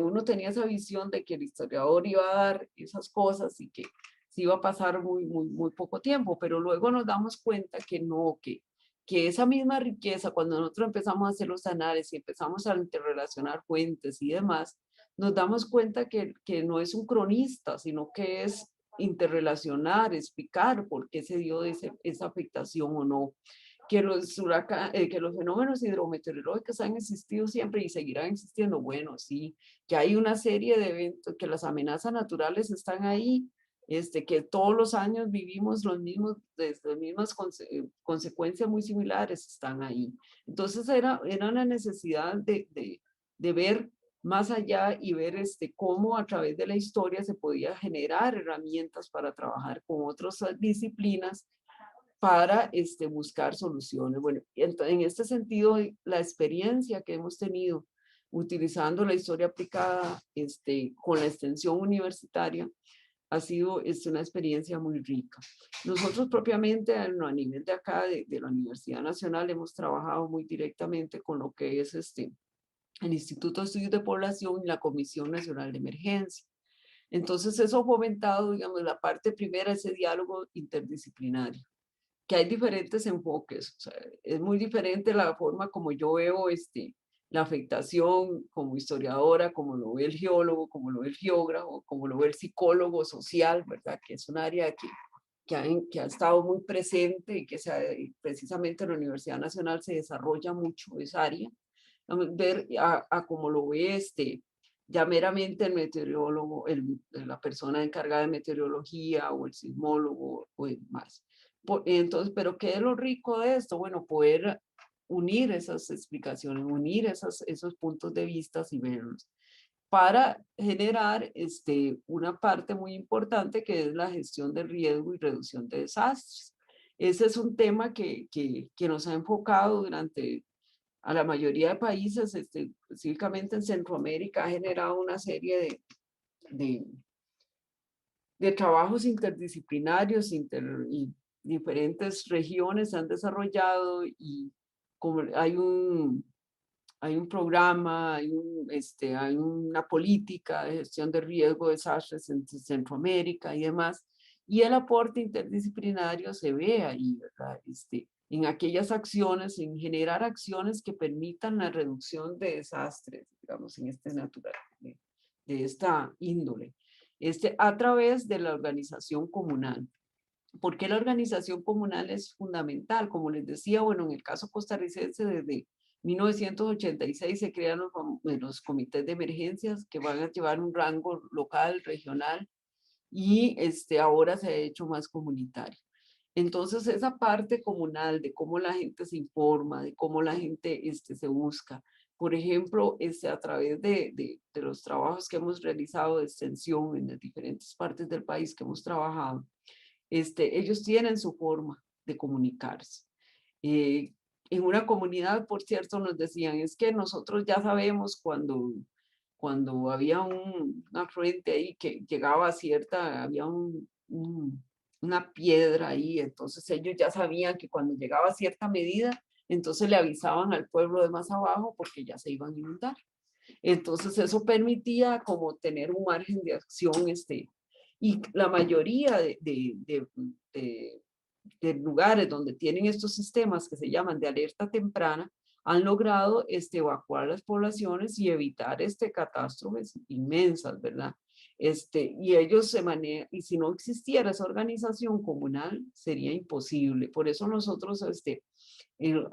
uno tenía esa visión de que el historiador iba a dar esas cosas y que se iba a pasar muy poco tiempo, pero luego nos damos cuenta que no, que esa misma riqueza, cuando nosotros empezamos a hacer los análisis y empezamos a interrelacionar fuentes y demás, nos damos cuenta que no es un cronista, sino que es interrelacionar, explicar por qué se dio esa afectación o no. Que que los fenómenos hidrometeorológicos han existido siempre y seguirán existiendo. Bueno, sí, que hay una serie de eventos, que las amenazas naturales están ahí, que todos los años vivimos las mismas consecuencias muy similares están ahí. Entonces era una necesidad de ver más allá y ver cómo a través de la historia se podía generar herramientas para trabajar con otras disciplinas para buscar soluciones. Bueno, en este sentido, la experiencia que hemos tenido utilizando la historia aplicada con la extensión universitaria ha sido una experiencia muy rica. Nosotros propiamente a nivel de acá, de la Universidad Nacional, hemos trabajado muy directamente con lo que es el Instituto de Estudios de Población y la Comisión Nacional de Emergencia. Entonces eso ha fomentado, digamos, la parte primera, ese diálogo interdisciplinario, que hay diferentes enfoques. O sea, es muy diferente la forma como yo veo la afectación como historiadora, como lo ve el geólogo, como lo ve el geógrafo, como lo ve el psicólogo social, ¿verdad? Que es un área que ha estado muy presente y que precisamente en la Universidad Nacional se desarrolla mucho esa área. Ver a cómo lo ve ya meramente el meteorólogo, la persona encargada de meteorología o el sismólogo o más. Entonces, pero ¿qué es lo rico de esto? Bueno, poder unir esas explicaciones, unir esos puntos de vista y verlos para generar una parte muy importante que es la gestión del riesgo y reducción de desastres. Ese es un tema que nos ha enfocado durante a la mayoría de países, específicamente en Centroamérica, ha generado una serie de, de trabajos interdisciplinarios y diferentes regiones se han desarrollado y como hay un programa, hay una política de gestión de riesgo de desastres en Centroamérica y demás, y el aporte interdisciplinario se ve ahí, ¿verdad? En aquellas acciones, en generar acciones que permitan la reducción de desastres, digamos, en natural, de esta índole, a través de la organización comunal. ¿Por qué la organización comunal es fundamental? Como les decía, bueno, en el caso costarricense, desde 1986 se crean los comités de emergencias que van a llevar un rango local, regional, y ahora se ha hecho más comunitario. Entonces, esa parte comunal de cómo la gente se informa, de cómo la gente se busca, por ejemplo, a través de los trabajos que hemos realizado de extensión en las diferentes partes del país que hemos trabajado, ellos tienen su forma de comunicarse. Eh, en una comunidad, por cierto, nos decían, es que nosotros ya sabemos cuando había un afluente ahí que llegaba a había una piedra ahí, entonces ellos ya sabían que cuando llegaba a cierta medida, entonces le avisaban al pueblo de más abajo porque ya se iban a inundar. Entonces eso permitía como tener un margen de acción, y la mayoría de lugares donde tienen estos sistemas que se llaman de alerta temprana, han logrado evacuar las poblaciones y evitar catástrofes inmensas, ¿verdad? Y ellos se manejan, y si no existiera esa organización comunal, sería imposible. Por eso nosotros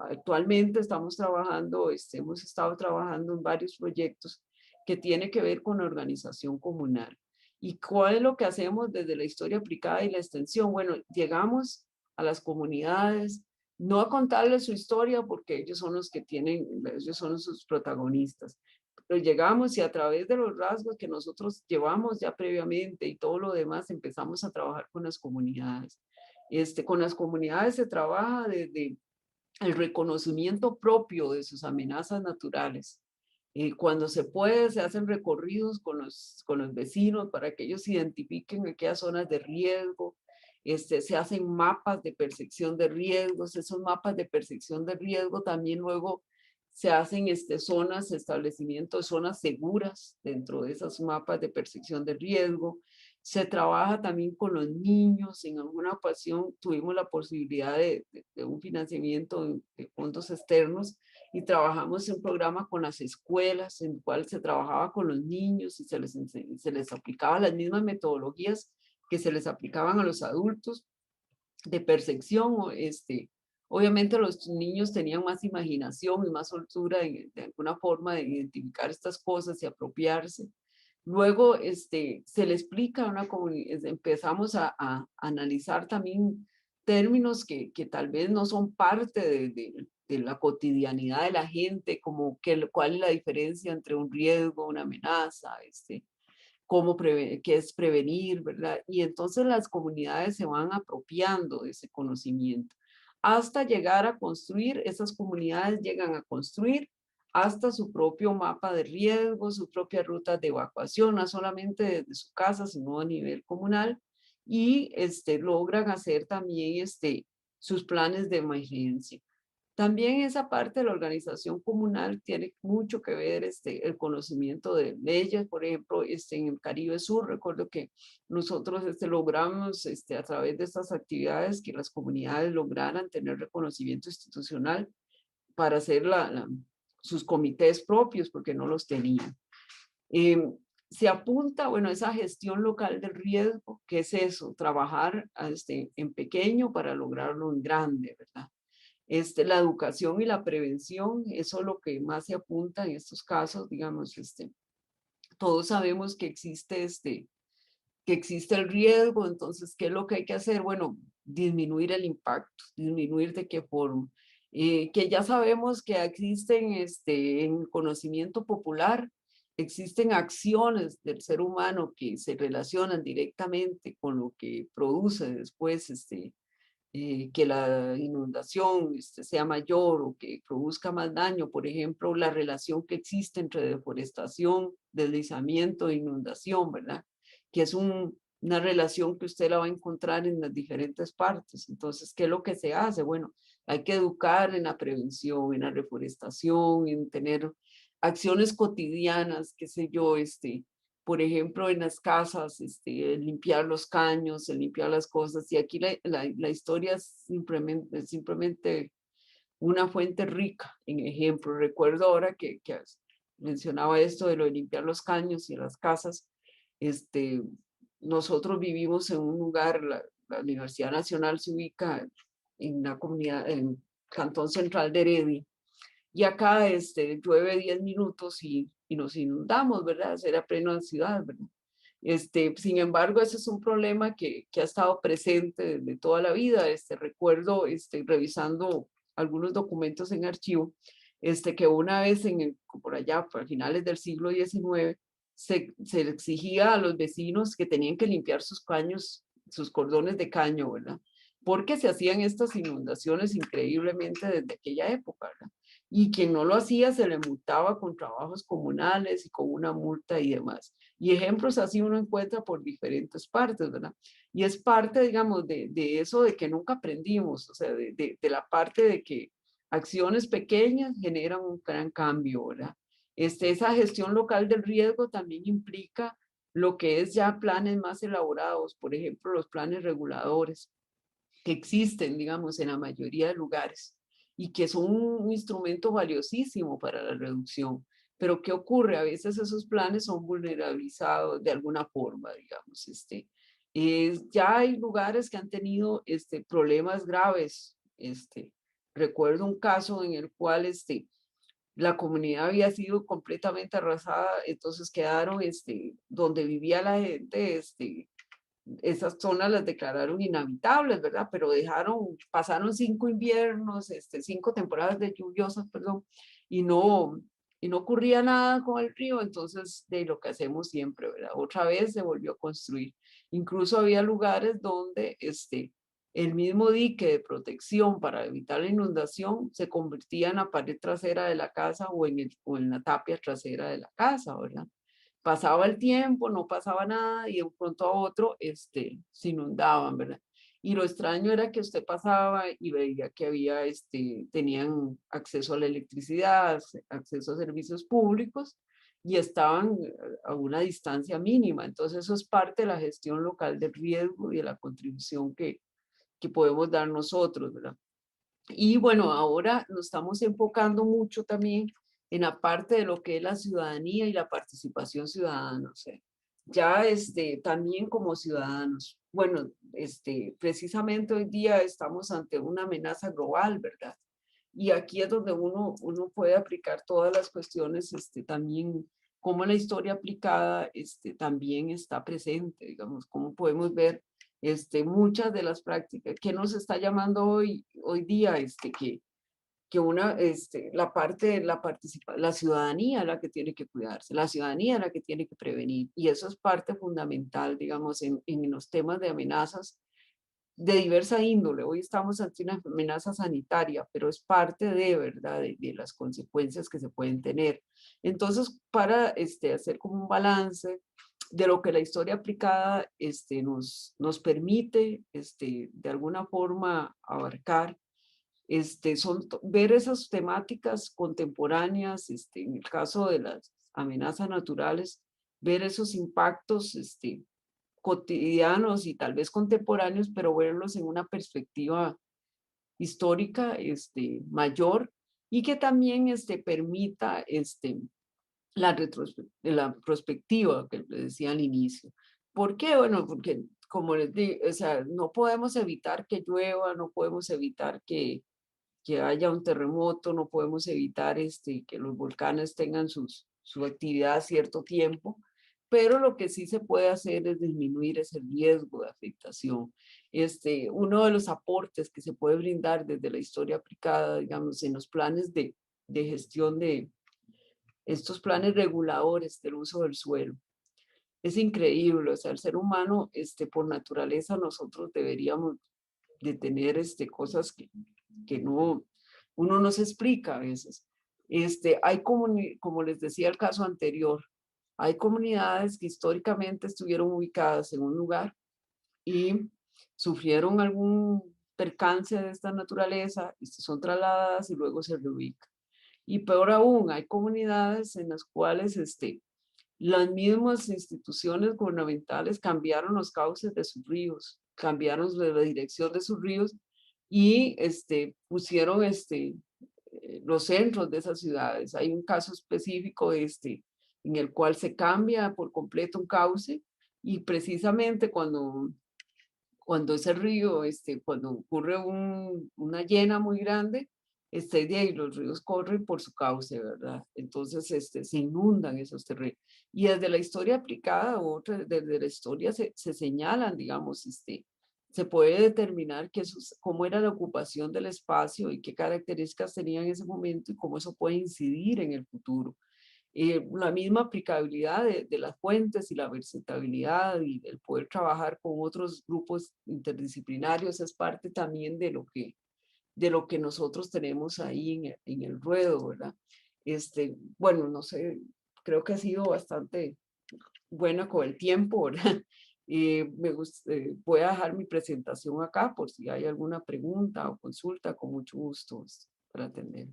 actualmente estamos trabajando, hemos estado trabajando en varios proyectos que tienen que ver con la organización comunal. ¿Y cuál es lo que hacemos desde la historia aplicada y la extensión? Bueno, llegamos a las comunidades, no a contarles su historia porque ellos son los que ellos son sus protagonistas, pero llegamos y a través de los rasgos que nosotros llevamos ya previamente y todo lo demás empezamos a trabajar con las comunidades. Con las comunidades se trabaja desde el reconocimiento propio de sus amenazas naturales. Cuando se puede, se hacen recorridos con los vecinos para que ellos identifiquen aquellas zonas de riesgo. Se hacen mapas de percepción de riesgos. Esos mapas de percepción de riesgo también luego se hacen establecimientos, zonas seguras dentro de esos mapas de percepción de riesgo. Se trabaja también con los niños. En alguna ocasión tuvimos la posibilidad de un financiamiento de fondos externos y trabajamos en un programa con las escuelas en el cual se trabajaba con los niños y se les aplicaban las mismas metodologías que se les aplicaban a los adultos de percepción. Obviamente los niños tenían más imaginación y más soltura de alguna forma de identificar estas cosas y apropiarse. Luego se le explica a una comunidad, empezamos a analizar también términos que tal vez no son parte de la cotidianidad de la gente, como cuál es la diferencia entre un riesgo, una amenaza, qué es prevenir, ¿verdad? Y entonces las comunidades se van apropiando de ese conocimiento hasta llegar a construir, esas comunidades llegan a construir hasta su propio mapa de riesgo, sus propias rutas de evacuación, no solamente desde su casa, sino a nivel comunal, y logran hacer también sus planes de emergencia. También esa parte de la organización comunal tiene mucho que ver el conocimiento de leyes. Por ejemplo, en el Caribe Sur, recuerdo que nosotros logramos a través de estas actividades que las comunidades lograran tener reconocimiento institucional para hacer sus comités propios, porque no los tenían. se apunta, bueno, esa gestión local del riesgo, que es eso, trabajar en pequeño para lograrlo en grande, ¿verdad? La educación y la prevención, eso es lo que más se apunta en estos casos, digamos, todos sabemos que existe el riesgo, entonces, ¿qué es lo que hay que hacer? Bueno, disminuir el impacto, disminuir de qué forma. Que ya sabemos que existen en conocimiento popular, existen acciones del ser humano que se relacionan directamente con lo que produce después que la inundación sea mayor o que produzca más daño. Por ejemplo, la relación que existe entre deforestación, deslizamiento e inundación, ¿verdad? Que es una relación que usted la va a encontrar en las diferentes partes. Entonces, ¿qué es lo que se hace? Bueno, hay que educar en la prevención, en la reforestación, en tener acciones cotidianas, qué sé yo, por ejemplo, en las casas, el limpiar los caños, el limpiar las cosas. Y aquí la historia es simplemente una fuente rica en ejemplos. Recuerdo ahora que mencionaba esto de lo de limpiar los caños y las casas. Este, Nosotros vivimos en un lugar, la Universidad Nacional se ubica en una comunidad, en Cantón Central de Heredia, y acá llueve 10 minutos y nos inundamos, ¿verdad? Era pleno en ciudad, ¿verdad? Sin embargo, ese es un problema que ha estado presente desde toda la vida. Recuerdo, revisando algunos documentos en archivo, que una vez por allá, por finales del siglo XIX, se exigía a los vecinos que tenían que limpiar sus caños, sus cordones de caño, ¿verdad? Porque se hacían estas inundaciones increíblemente desde aquella época, ¿verdad? Y quien no lo hacía se le multaba con trabajos comunales y con una multa y demás. Y ejemplos así uno encuentra por diferentes partes, ¿verdad? Y es parte, digamos, de eso de que nunca aprendimos, o sea, de la parte de que acciones pequeñas generan un gran cambio, ¿verdad? Esa gestión local del riesgo también implica lo que es ya planes más elaborados, por ejemplo, los planes reguladores que existen, digamos, en la mayoría de lugares y que son un instrumento valiosísimo para la reducción. Pero ¿qué ocurre? A veces esos planes son vulnerabilizados de alguna forma, digamos. Ya hay lugares que han tenido problemas graves. Recuerdo un caso en el cual la comunidad había sido completamente arrasada, entonces quedaron donde vivía la gente, esas zonas las declararon inhabitables, ¿verdad? Pero pasaron 5 inviernos, 5 temporadas de lluviosas, perdón, y no, y no ocurría nada con el río, entonces de lo que hacemos siempre, ¿verdad? Otra vez se volvió a construir. Incluso había lugares donde el mismo dique de protección para evitar la inundación se convertía en la pared trasera de la casa o en la tapia trasera de la casa, ¿verdad? Pasaba el tiempo, no pasaba nada y de un pronto a otro se inundaban, ¿verdad? Y lo extraño era que usted pasaba y veía que tenían acceso a la electricidad, acceso a servicios públicos y estaban a una distancia mínima. Entonces eso es parte de la gestión local del riesgo y de la contribución que podemos dar nosotros, ¿verdad? Y bueno, ahora nos estamos enfocando mucho también en la parte de lo que es la ciudadanía y la participación ciudadana. O sea, ya también como ciudadanos. Bueno, precisamente hoy día estamos ante una amenaza global, ¿verdad? Y aquí es donde uno puede aplicar todas las cuestiones, también cómo la historia aplicada también está presente, digamos, cómo podemos ver muchas de las prácticas que nos está llamando hoy día, la parte, la ciudadanía es la que tiene que cuidarse, la ciudadanía es la que tiene que prevenir, y eso es parte fundamental, digamos, en los temas de amenazas de diversa índole. Hoy estamos ante una amenaza sanitaria, pero es parte de, ¿verdad?, de las consecuencias que se pueden tener. Entonces, para hacer como un balance de lo que la historia aplicada nos permite, de alguna forma, abarcar, ver esas temáticas contemporáneas, en el caso de las amenazas naturales, ver esos impactos, cotidianos y tal vez contemporáneos, pero verlos en una perspectiva histórica mayor y que también permita la perspectiva que les decía al inicio. ¿Por qué? Bueno, porque como les digo, o sea, no podemos evitar que llueva, no podemos evitar que haya un terremoto, no podemos evitar que los volcanes tengan su actividad a cierto tiempo, pero lo que sí se puede hacer es disminuir ese riesgo de afectación. Uno de los aportes que se puede brindar desde la historia aplicada, digamos, en los planes de gestión de estos planes reguladores del uso del suelo. Es increíble, o sea, el ser humano, por naturaleza, nosotros deberíamos de tener cosas que no, uno no se explica a veces. Como les decía el caso anterior, hay comunidades que históricamente estuvieron ubicadas en un lugar y sufrieron algún percance de esta naturaleza, y son trasladadas y luego se reubican. Y peor aún, hay comunidades en las cuales las mismas instituciones gubernamentales cambiaron los cauces de sus ríos, cambiaron la dirección de sus ríos y pusieron los centros de esas ciudades. Hay un caso específico en el cual se cambia por completo un cauce y precisamente cuando ese río, cuando ocurre una llena muy grande, de ahí los ríos corren por su cauce, ¿verdad? Entonces, se inundan esos terrenos. Y desde la historia aplicada, desde la historia se señalan, digamos, se puede determinar cómo era la ocupación del espacio y qué características tenía en ese momento y cómo eso puede incidir en el futuro. La misma aplicabilidad de las fuentes y la versatilidad y el poder trabajar con otros grupos interdisciplinarios es parte también de lo que nosotros tenemos ahí en el ruedo, ¿verdad? Bueno, no sé, creo que ha sido bastante buena con el tiempo, ¿verdad? Voy a dejar mi presentación acá por si hay alguna pregunta o consulta, con mucho gusto para atender.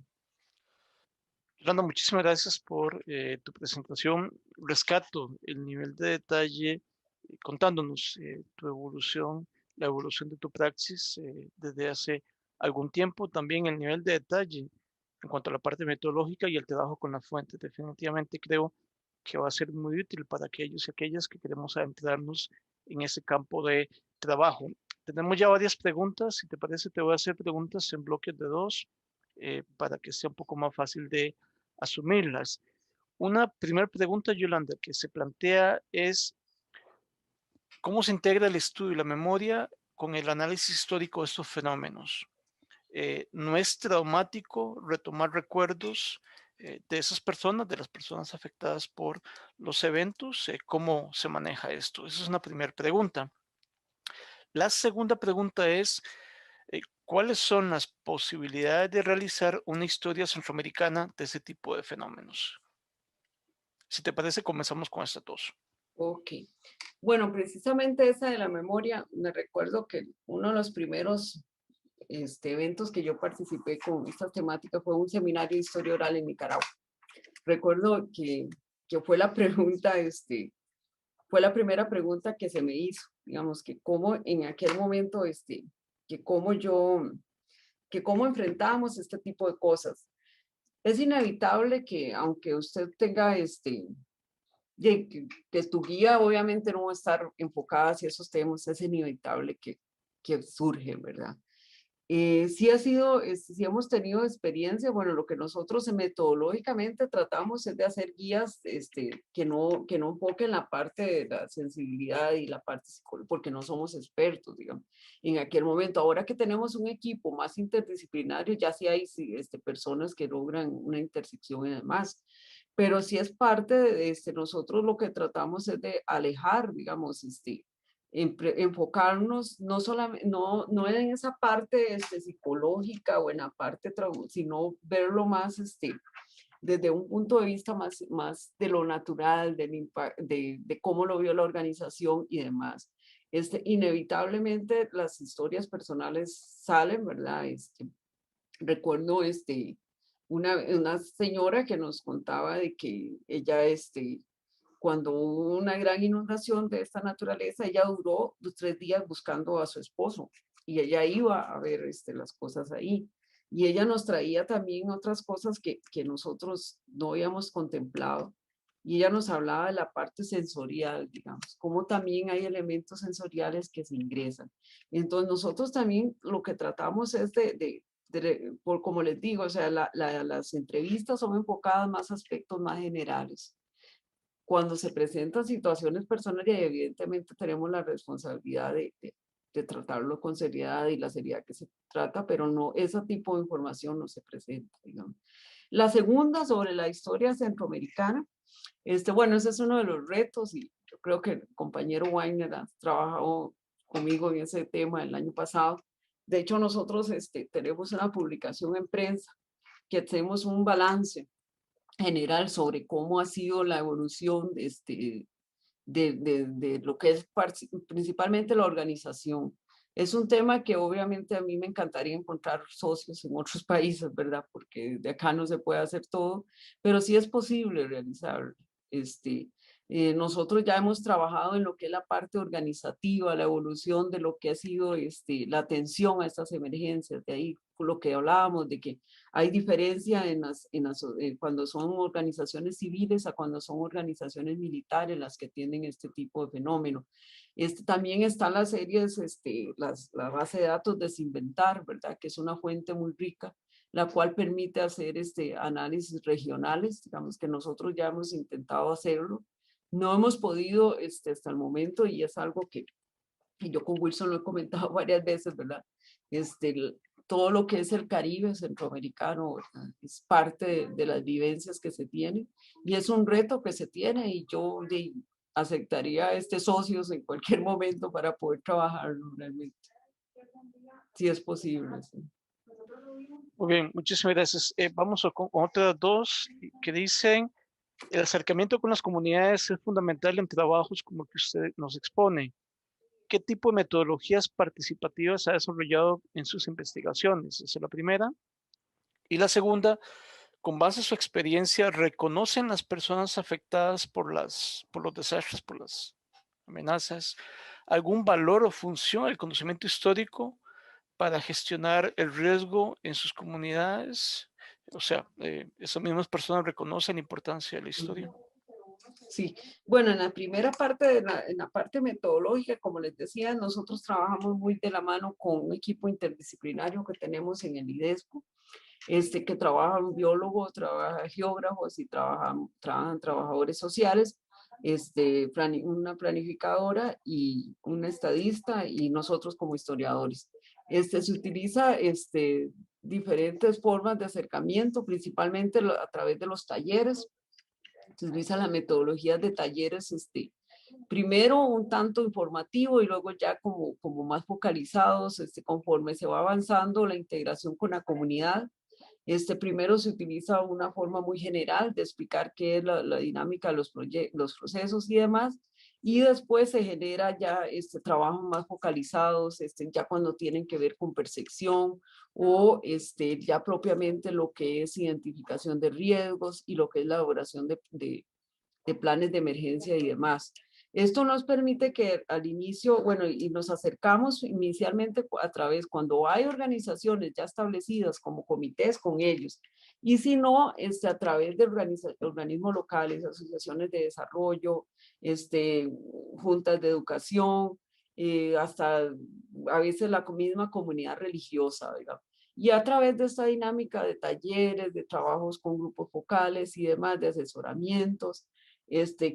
Yolanda, muchísimas gracias por tu presentación. Rescato el nivel de detalle contándonos tu evolución, la evolución de tu praxis desde hace algún tiempo, también el nivel de detalle en cuanto a la parte metodológica y el trabajo con las fuentes. Definitivamente creo que va a ser muy útil para aquellos y aquellas que queremos adentrarnos en ese campo de trabajo. Tenemos ya varias preguntas. Si te parece, te voy a hacer preguntas en bloques de dos para que sea un poco más fácil de asumirlas. Una primera pregunta, Yolanda, que se plantea es, ¿cómo se integra el estudio y la memoria con el análisis histórico de estos fenómenos? ¿No es traumático retomar recuerdos de esas personas, de las personas afectadas por los eventos? ¿Cómo se maneja esto? Esa es una primera pregunta. La segunda pregunta es, ¿cuáles son las posibilidades de realizar una historia centroamericana de ese tipo de fenómenos? Si te parece, comenzamos con estas dos. Ok. Bueno, precisamente esa de la memoria, me recuerdo que uno de los primeros eventos que yo participé con esta temática fue un seminario de historia oral en Nicaragua. Recuerdo que fue la pregunta, fue la primera pregunta que se me hizo, digamos, que cómo en aquel momento, que cómo que cómo enfrentábamos este tipo de cosas. Es inevitable que aunque usted tenga que tu guía obviamente no va a estar enfocada hacia esos temas, es inevitable que surge, ¿verdad? Sí ha sido, sí hemos tenido experiencia, bueno, lo que nosotros metodológicamente tratamos es de hacer guías que no enfoquen la parte de la sensibilidad y la parte psicológica, porque no somos expertos, digamos, en aquel momento. Ahora que tenemos un equipo más interdisciplinario, ya sí, personas que logran una intersección y demás, pero sí es parte de nosotros lo que tratamos es de alejar, digamos, enfocarnos no solamente, no en esa parte psicológica o en la parte, sino verlo más desde un punto de vista más de lo natural, de cómo lo vio la organización y demás. Inevitablemente las historias personales salen, ¿verdad? Recuerdo una señora que nos contaba de que ella, cuando hubo una gran inundación de esta naturaleza, ella duró los 3 días buscando a su esposo y ella iba a ver las cosas ahí. Y ella nos traía también otras cosas que nosotros no habíamos contemplado. y ella nos hablaba de la parte sensorial, digamos, cómo también hay elementos sensoriales que se ingresan. Entonces nosotros también lo que tratamos es por como les digo, o sea, las entrevistas son enfocadas más a aspectos más generales. Cuando se presentan situaciones personales, evidentemente tenemos la responsabilidad de tratarlo con seriedad y la seriedad que se trata, pero no, ese tipo de información no se presenta, digamos. La segunda, sobre la historia centroamericana, bueno, ese es uno de los retos y yo creo que el compañero Weiner ha trabajado conmigo en ese tema el año pasado. De hecho, nosotros tenemos una publicación en prensa que hacemos un balance general sobre cómo ha sido la evolución de lo que es principalmente la organización. Es un tema que obviamente a mí me encantaría encontrar socios en otros países, ¿verdad? Porque de acá no se puede hacer todo, pero sí es posible realizar. Este, Nosotros ya hemos trabajado en lo que es la parte organizativa, la evolución de lo que ha sido la atención a estas emergencias, de ahí lo que hablábamos, de que hay diferencia cuando son organizaciones civiles a cuando son organizaciones militares las que tienen este tipo de fenómeno. También están las series, la base de datos Desinventar, ¿verdad? Que es una fuente muy rica, la cual permite hacer análisis regionales, digamos que nosotros ya hemos intentado hacerlo. No hemos podido hasta el momento y es algo que yo con Wilson lo he comentado varias veces, ¿verdad? Todo lo que es el Caribe centroamericano, ¿verdad? Es parte de las vivencias que se tienen y es un reto que se tiene y yo aceptaría socios en cualquier momento para poder trabajarlo realmente, si es posible. Sí. Muy bien, muchísimas gracias. Vamos con otras dos que dicen, el acercamiento con las comunidades es fundamental en trabajos como el que usted nos expone. ¿Qué tipo de metodologías participativas ha desarrollado en sus investigaciones? Esa es la primera. Y la segunda, con base en su experiencia, ¿reconocen las personas afectadas por los desastres, por las amenazas, algún valor o función del conocimiento histórico para gestionar el riesgo en sus comunidades? O sea, esas mismas personas reconocen la importancia de la historia. Sí, bueno, en la primera parte, en la parte metodológica, como les decía, nosotros trabajamos muy de la mano con un equipo interdisciplinario que tenemos en el IDESCO, que trabajan biólogos, trabajan geógrafos y trabajan trabajadores sociales, una planificadora y una estadista y nosotros como historiadores. Se utiliza diferentes formas de acercamiento, principalmente a través de los talleres. Se utiliza la metodología de talleres, primero un tanto informativo y luego ya como más focalizados, conforme se va avanzando la integración con la comunidad. Primero se utiliza una forma muy general de explicar qué es la dinámica de los procesos y demás, y después se genera ya trabajos más focalizados, ya cuando tienen que ver con percepción o ya propiamente lo que es identificación de riesgos y lo que es la elaboración de planes de emergencia y demás. Esto nos permite que al inicio, bueno, y nos acercamos inicialmente a través, cuando hay organizaciones ya establecidas como comités con ellos, y si no, a través de organismos locales, asociaciones de desarrollo, juntas de educación, hasta a veces la misma comunidad religiosa, digamos. Y a través de esta dinámica de talleres, de trabajos con grupos focales y demás, de asesoramientos,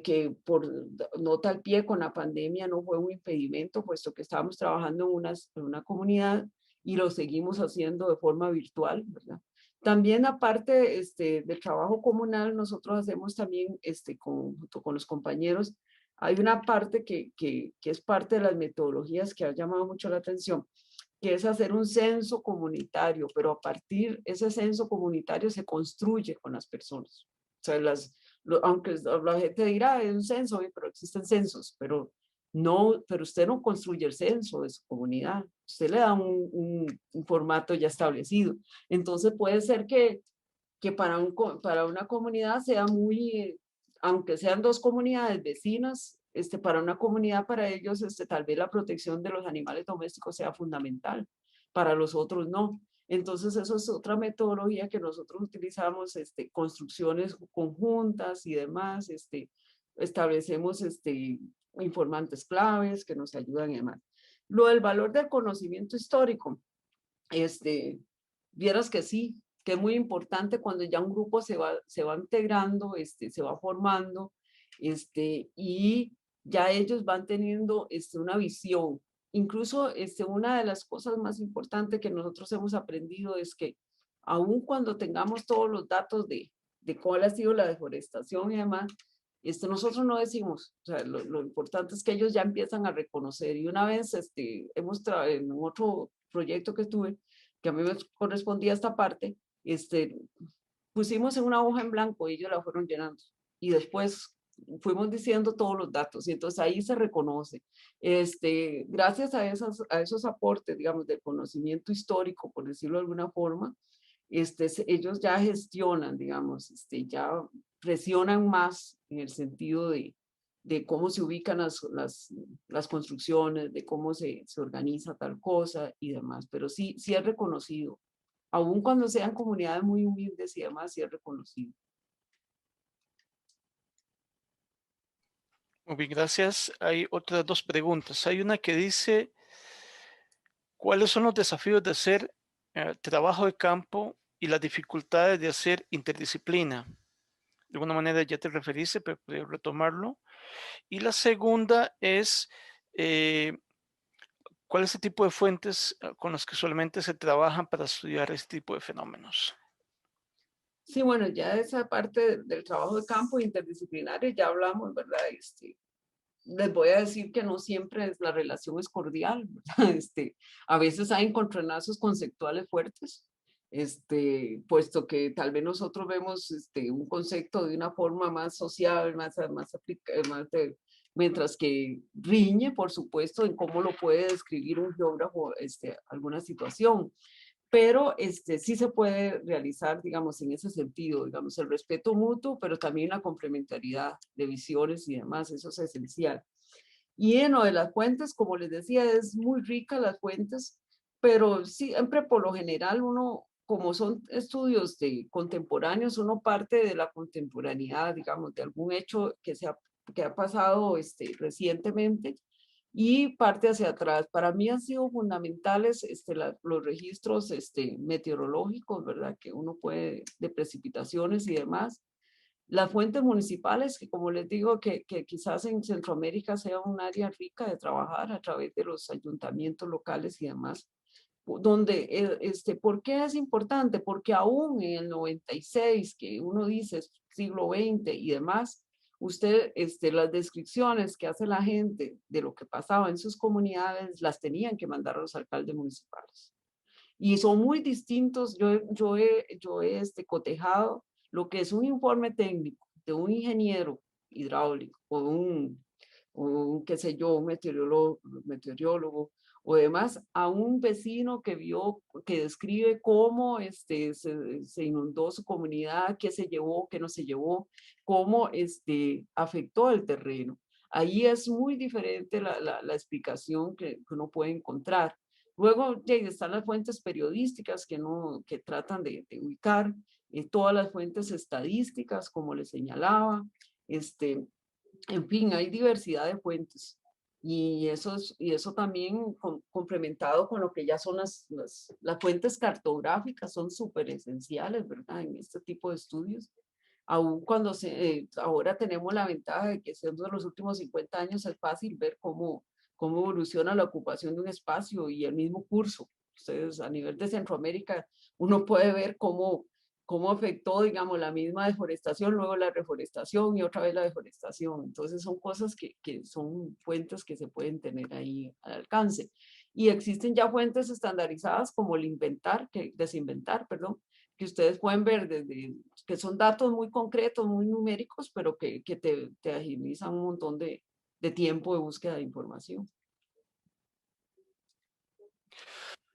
que por nota al pie con la pandemia no fue un impedimento, puesto que estábamos trabajando en una comunidad y lo seguimos haciendo de forma virtual, ¿verdad? También aparte del trabajo comunal, nosotros hacemos también, junto con los compañeros, hay una parte que es parte de las metodologías que ha llamado mucho la atención, que es hacer un censo comunitario, pero a partir, ese censo comunitario se construye con las personas. O sea, aunque la gente dirá, es un censo, pero existen censos, pero usted no construye el censo de su comunidad, usted le da un formato ya establecido. Entonces puede ser que para una comunidad sea muy, aunque sean dos comunidades vecinas, para una comunidad, para ellos, tal vez la protección de los animales domésticos sea fundamental, para los otros no. Entonces, eso es otra metodología que nosotros utilizamos, construcciones conjuntas y demás, establecemos informantes claves que nos ayudan y demás. Lo del valor del conocimiento histórico, este, vieras que sí, que es muy importante cuando ya un grupo se va integrando, se va formando, y ya ellos van teniendo una visión. Incluso una de las cosas más importantes que nosotros hemos aprendido es que aun cuando tengamos todos los datos de cuál ha sido la deforestación y demás, nosotros no decimos, o sea, lo importante es que ellos ya empiezan a reconocer. Y una vez en otro proyecto que estuve, que a mí me correspondía esta parte, pusimos en una hoja en blanco y ellos la fueron llenando. Y después fuimos diciendo todos los datos y entonces ahí se reconoce. Gracias a esos aportes, digamos, del conocimiento histórico, por decirlo de alguna forma, ellos ya gestionan, digamos, ya presionan más en el sentido de cómo se ubican las construcciones, de cómo se organiza tal cosa y demás, pero sí, sí es reconocido, aun cuando sean comunidades muy humildes y demás, sí es reconocido. Muy bien, gracias. Hay otras dos preguntas. Hay una que dice, ¿cuáles son los desafíos de hacer trabajo de campo y las dificultades de hacer interdisciplina? De alguna manera ya te referiste, pero podría retomarlo. Y la segunda es, eh, ¿cuál es el tipo de fuentes con las que usualmente se trabajan para estudiar este tipo de fenómenos? Sí, bueno, ya esa parte del trabajo de campo interdisciplinario ya hablamos, ¿verdad? Les voy a decir que no siempre la relación es cordial, ¿verdad? A veces hay encontronazos conceptuales fuertes, puesto que tal vez nosotros vemos un concepto de una forma más social, mientras que riñe, por supuesto, en cómo lo puede describir un geógrafo alguna situación. Pero sí se puede realizar, digamos, en ese sentido, digamos, el respeto mutuo, pero también la complementariedad de visiones y demás, eso es esencial. Y en lo de las fuentes, como les decía, es muy rica las fuentes, pero siempre por lo general uno, como son estudios contemporáneos, uno parte de la contemporaneidad, digamos, de algún hecho que ha pasado recientemente y parte hacia atrás. Para mí han sido fundamentales los registros meteorológicos, ¿verdad? Que uno puede, de precipitaciones y demás. Las fuentes municipales, que como les digo, que quizás en Centroamérica sea un área rica de trabajar a través de los ayuntamientos locales y demás, donde, ¿por qué es importante? Porque aún en el 96, que uno dice siglo XX y demás, usted, las descripciones que hace la gente de lo que pasaba en sus comunidades, las tenían que mandar a los alcaldes municipales. Y son muy distintos. Yo he cotejado lo que es un informe técnico de un ingeniero hidráulico o un qué sé yo, un meteorólogo o demás, a un vecino que vio, que describe cómo se inundó su comunidad, qué se llevó, qué no se llevó, cómo afectó el terreno. Ahí es muy diferente la explicación que uno puede encontrar. Luego están las fuentes periodísticas que tratan de ubicar, todas las fuentes estadísticas, como les señalaba, en fin, hay diversidad de fuentes. Y eso también complementado con lo que ya son las fuentes cartográficas, son súper esenciales, ¿verdad? En este tipo de estudios. Aún cuando ahora tenemos la ventaja de que siendo los últimos 50 años es fácil ver cómo evoluciona la ocupación de un espacio y el mismo curso. Ustedes a nivel de Centroamérica, uno puede ver cómo afectó, digamos, la misma deforestación, luego la reforestación y otra vez la deforestación. Entonces son cosas que son fuentes que se pueden tener ahí al alcance. Y existen ya fuentes estandarizadas como el desinventar, perdón, que ustedes pueden ver desde, que son datos muy concretos, muy numéricos, pero que te agilizan un montón de tiempo de búsqueda de información.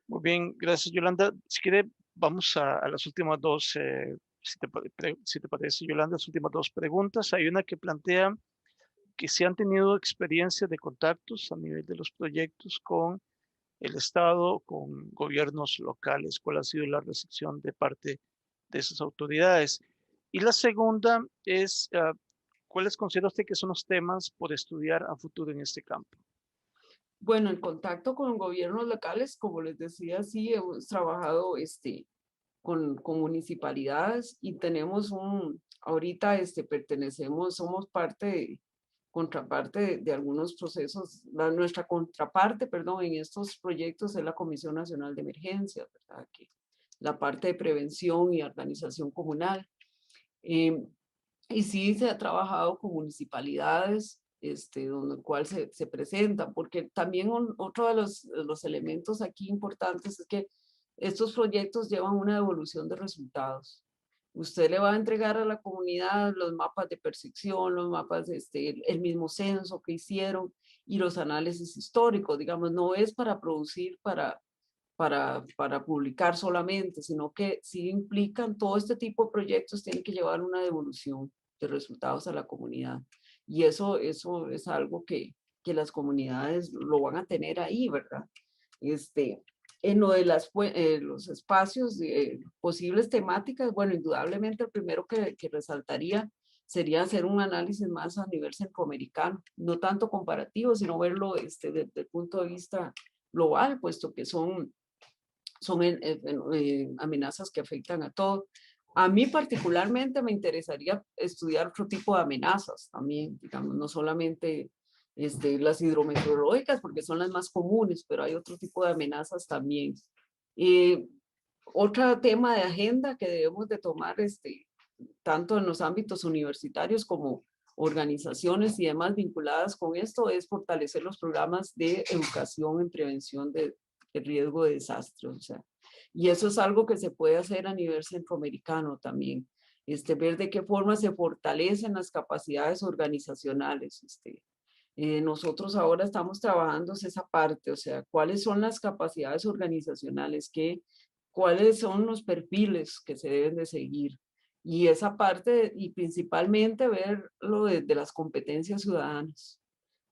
Muy bien, gracias Yolanda. Si quiere, vamos a las últimas dos, si te parece, Yolanda, las últimas dos preguntas. Hay una que plantea que si han tenido experiencias de contactos a nivel de los proyectos con el Estado con gobiernos locales? ¿Cuál ha sido la recepción de parte de esas autoridades? Y la segunda es, ¿cuáles considera usted que son los temas por estudiar a futuro en este campo? Bueno, en contacto con gobiernos locales, como les decía, sí, hemos trabajado con municipalidades y tenemos ahorita pertenecemos, somos contraparte de algunos procesos, nuestra contraparte, perdón, en estos proyectos es la Comisión Nacional de Emergencias, ¿verdad? Que la parte de prevención y organización comunal. Em, y sí se ha trabajado con municipalidades, donde el cual se presentan, porque también otro de los elementos aquí importantes es que estos proyectos llevan una devolución de resultados. Usted le va a entregar a la comunidad los mapas de percepción, los mapas, el mismo censo que hicieron y los análisis históricos, digamos, no es para producir, para publicar solamente, sino que sí implican todo este tipo de proyectos, tienen que llevar una devolución de resultados a la comunidad. Y eso es algo que las comunidades lo van a tener ahí, ¿verdad? Este, en lo de los espacios de posibles temáticas, bueno, indudablemente el primero que resaltaría sería hacer un análisis más a nivel centroamericano, no tanto comparativo, sino verlo desde el punto de vista global, puesto que son amenazas que afectan a todo. A mí particularmente me interesaría estudiar otro tipo de amenazas también, digamos, no solamente las hidrometeorológicas, porque son las más comunes, pero hay otro tipo de amenazas también. Eh, Otro tema de agenda que debemos de tomar, tanto en los ámbitos universitarios como organizaciones y demás vinculadas con esto, es fortalecer los programas de educación en prevención de riesgo de desastres. O sea, y eso es algo que se puede hacer a nivel centroamericano también. Ver de qué forma se fortalecen las capacidades organizacionales. Nosotros ahora estamos trabajando esa parte, o sea, cuáles son las capacidades organizacionales, cuáles son los perfiles que se deben de seguir. Y esa parte, y principalmente ver lo de las competencias ciudadanas,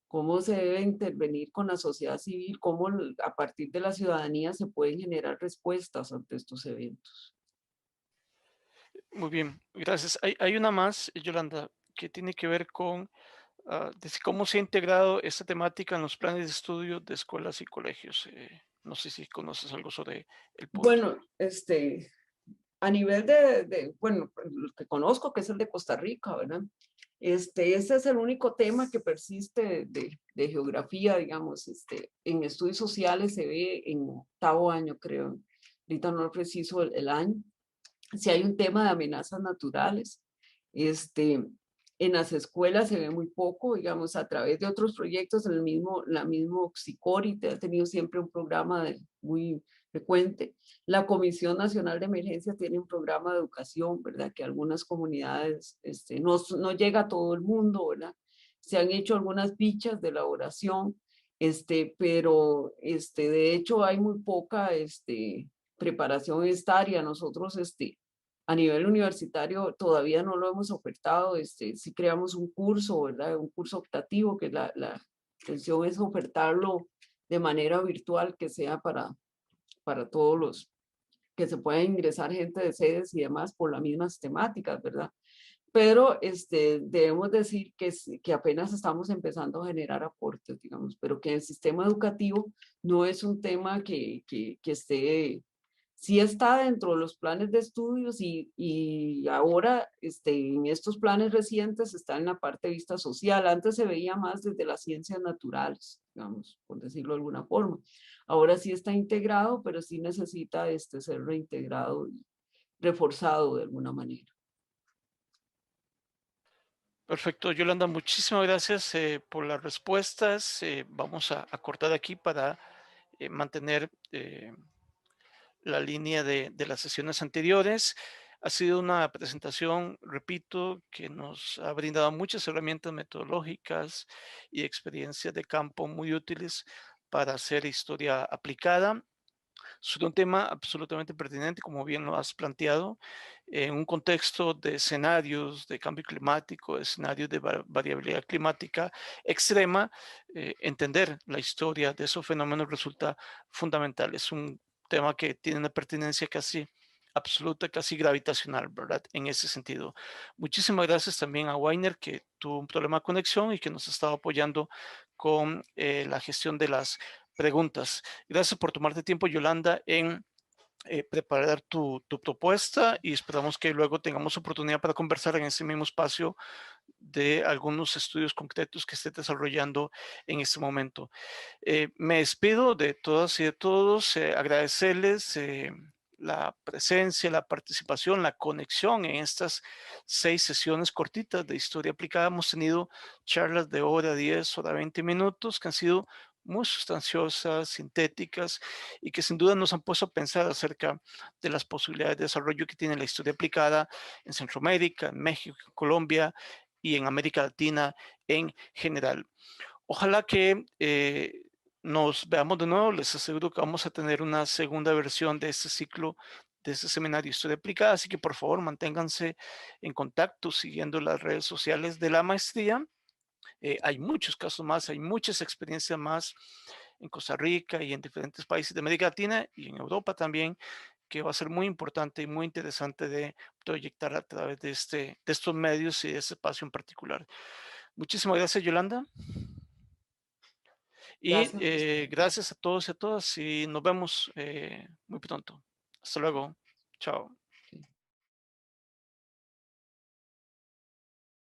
cómo se debe intervenir con la sociedad civil, cómo a partir de la ciudadanía se pueden generar respuestas ante estos eventos. Muy bien, gracias. Hay una más, Yolanda, que tiene que ver con cómo se ha integrado esta temática en los planes de estudio de escuelas y colegios. No sé si conoces algo sobre el punto. Bueno, a nivel bueno, el que conozco, que es el de Costa Rica, ¿verdad? Ese es el único tema que persiste de geografía, digamos, en estudios sociales se ve en octavo año, creo. Ahorita no preciso el año. Si hay un tema de amenazas naturales, este, en las escuelas se ve muy poco, digamos, a través de otros proyectos, la mismo Oxicori ha tenido siempre un programa muy frecuente. La Comisión Nacional de Emergencia tiene un programa de educación, ¿verdad? Que algunas comunidades, no llega a todo el mundo, ¿verdad? Se han hecho algunas fichas de elaboración, pero de hecho hay muy poca preparación estaria. Nosotros, a nivel universitario todavía no lo hemos ofertado, si creamos un curso, ¿verdad? Un curso optativo, que la intención es ofertarlo de manera virtual, que sea para todos que se pueda ingresar gente de sedes y demás por las mismas temáticas, ¿verdad? Pero debemos decir que apenas estamos empezando a generar aportes, digamos, pero que el sistema educativo no es un tema que esté, sí está dentro de los planes de estudios y ahora en estos planes recientes está en la parte de vista social. Antes se veía más desde las ciencias naturales, digamos, por decirlo de alguna forma. Ahora sí está integrado, pero sí necesita ser reintegrado y reforzado de alguna manera. Perfecto, Yolanda, muchísimas gracias por las respuestas. Vamos a cortar aquí para mantener la línea de las sesiones anteriores. Ha sido una presentación, repito, que nos ha brindado muchas herramientas metodológicas y experiencias de campo muy útiles para hacer historia aplicada. sobre un tema absolutamente pertinente, como bien lo has planteado, en un contexto de escenarios de cambio climático, escenarios de variabilidad climática extrema. Entender la historia de esos fenómenos resulta fundamental. Es un tema que tiene una pertinencia casi absoluta, casi gravitacional, ¿verdad? En ese sentido. Muchísimas gracias también a Weiner, que tuvo un problema de conexión y que nos ha estado apoyando con la gestión de las preguntas. Gracias por tomarte tiempo, Yolanda, en preparar tu propuesta, y esperamos que luego tengamos oportunidad para conversar en ese mismo espacio de algunos estudios concretos que esté desarrollando en este momento. Me despido de todas y de todos, agradecerles la presencia, la participación, la conexión en estas 6 sesiones cortitas de historia aplicada. Hemos tenido charlas de hora 10, hora 20 minutos, que han sido muy sustanciosas, sintéticas, y que sin duda nos han puesto a pensar acerca de las posibilidades de desarrollo que tiene la historia aplicada en Centroamérica, en México, en Colombia y en América Latina en general. Ojalá que nos veamos de nuevo. Les aseguro que vamos a tener una segunda versión de este ciclo, de este seminario Historia Aplicada. Así que por favor manténganse en contacto siguiendo las redes sociales de la maestría. Hay muchos casos más, hay muchas experiencias más en Costa Rica y en diferentes países de América Latina y en Europa también, que va a ser muy importante y muy interesante de proyectar a través de estos medios y de este espacio en particular. Muchísimas gracias, Yolanda. Y Gracias a usted. gracias a todos y a todas, y nos vemos muy pronto. Hasta luego. Chao.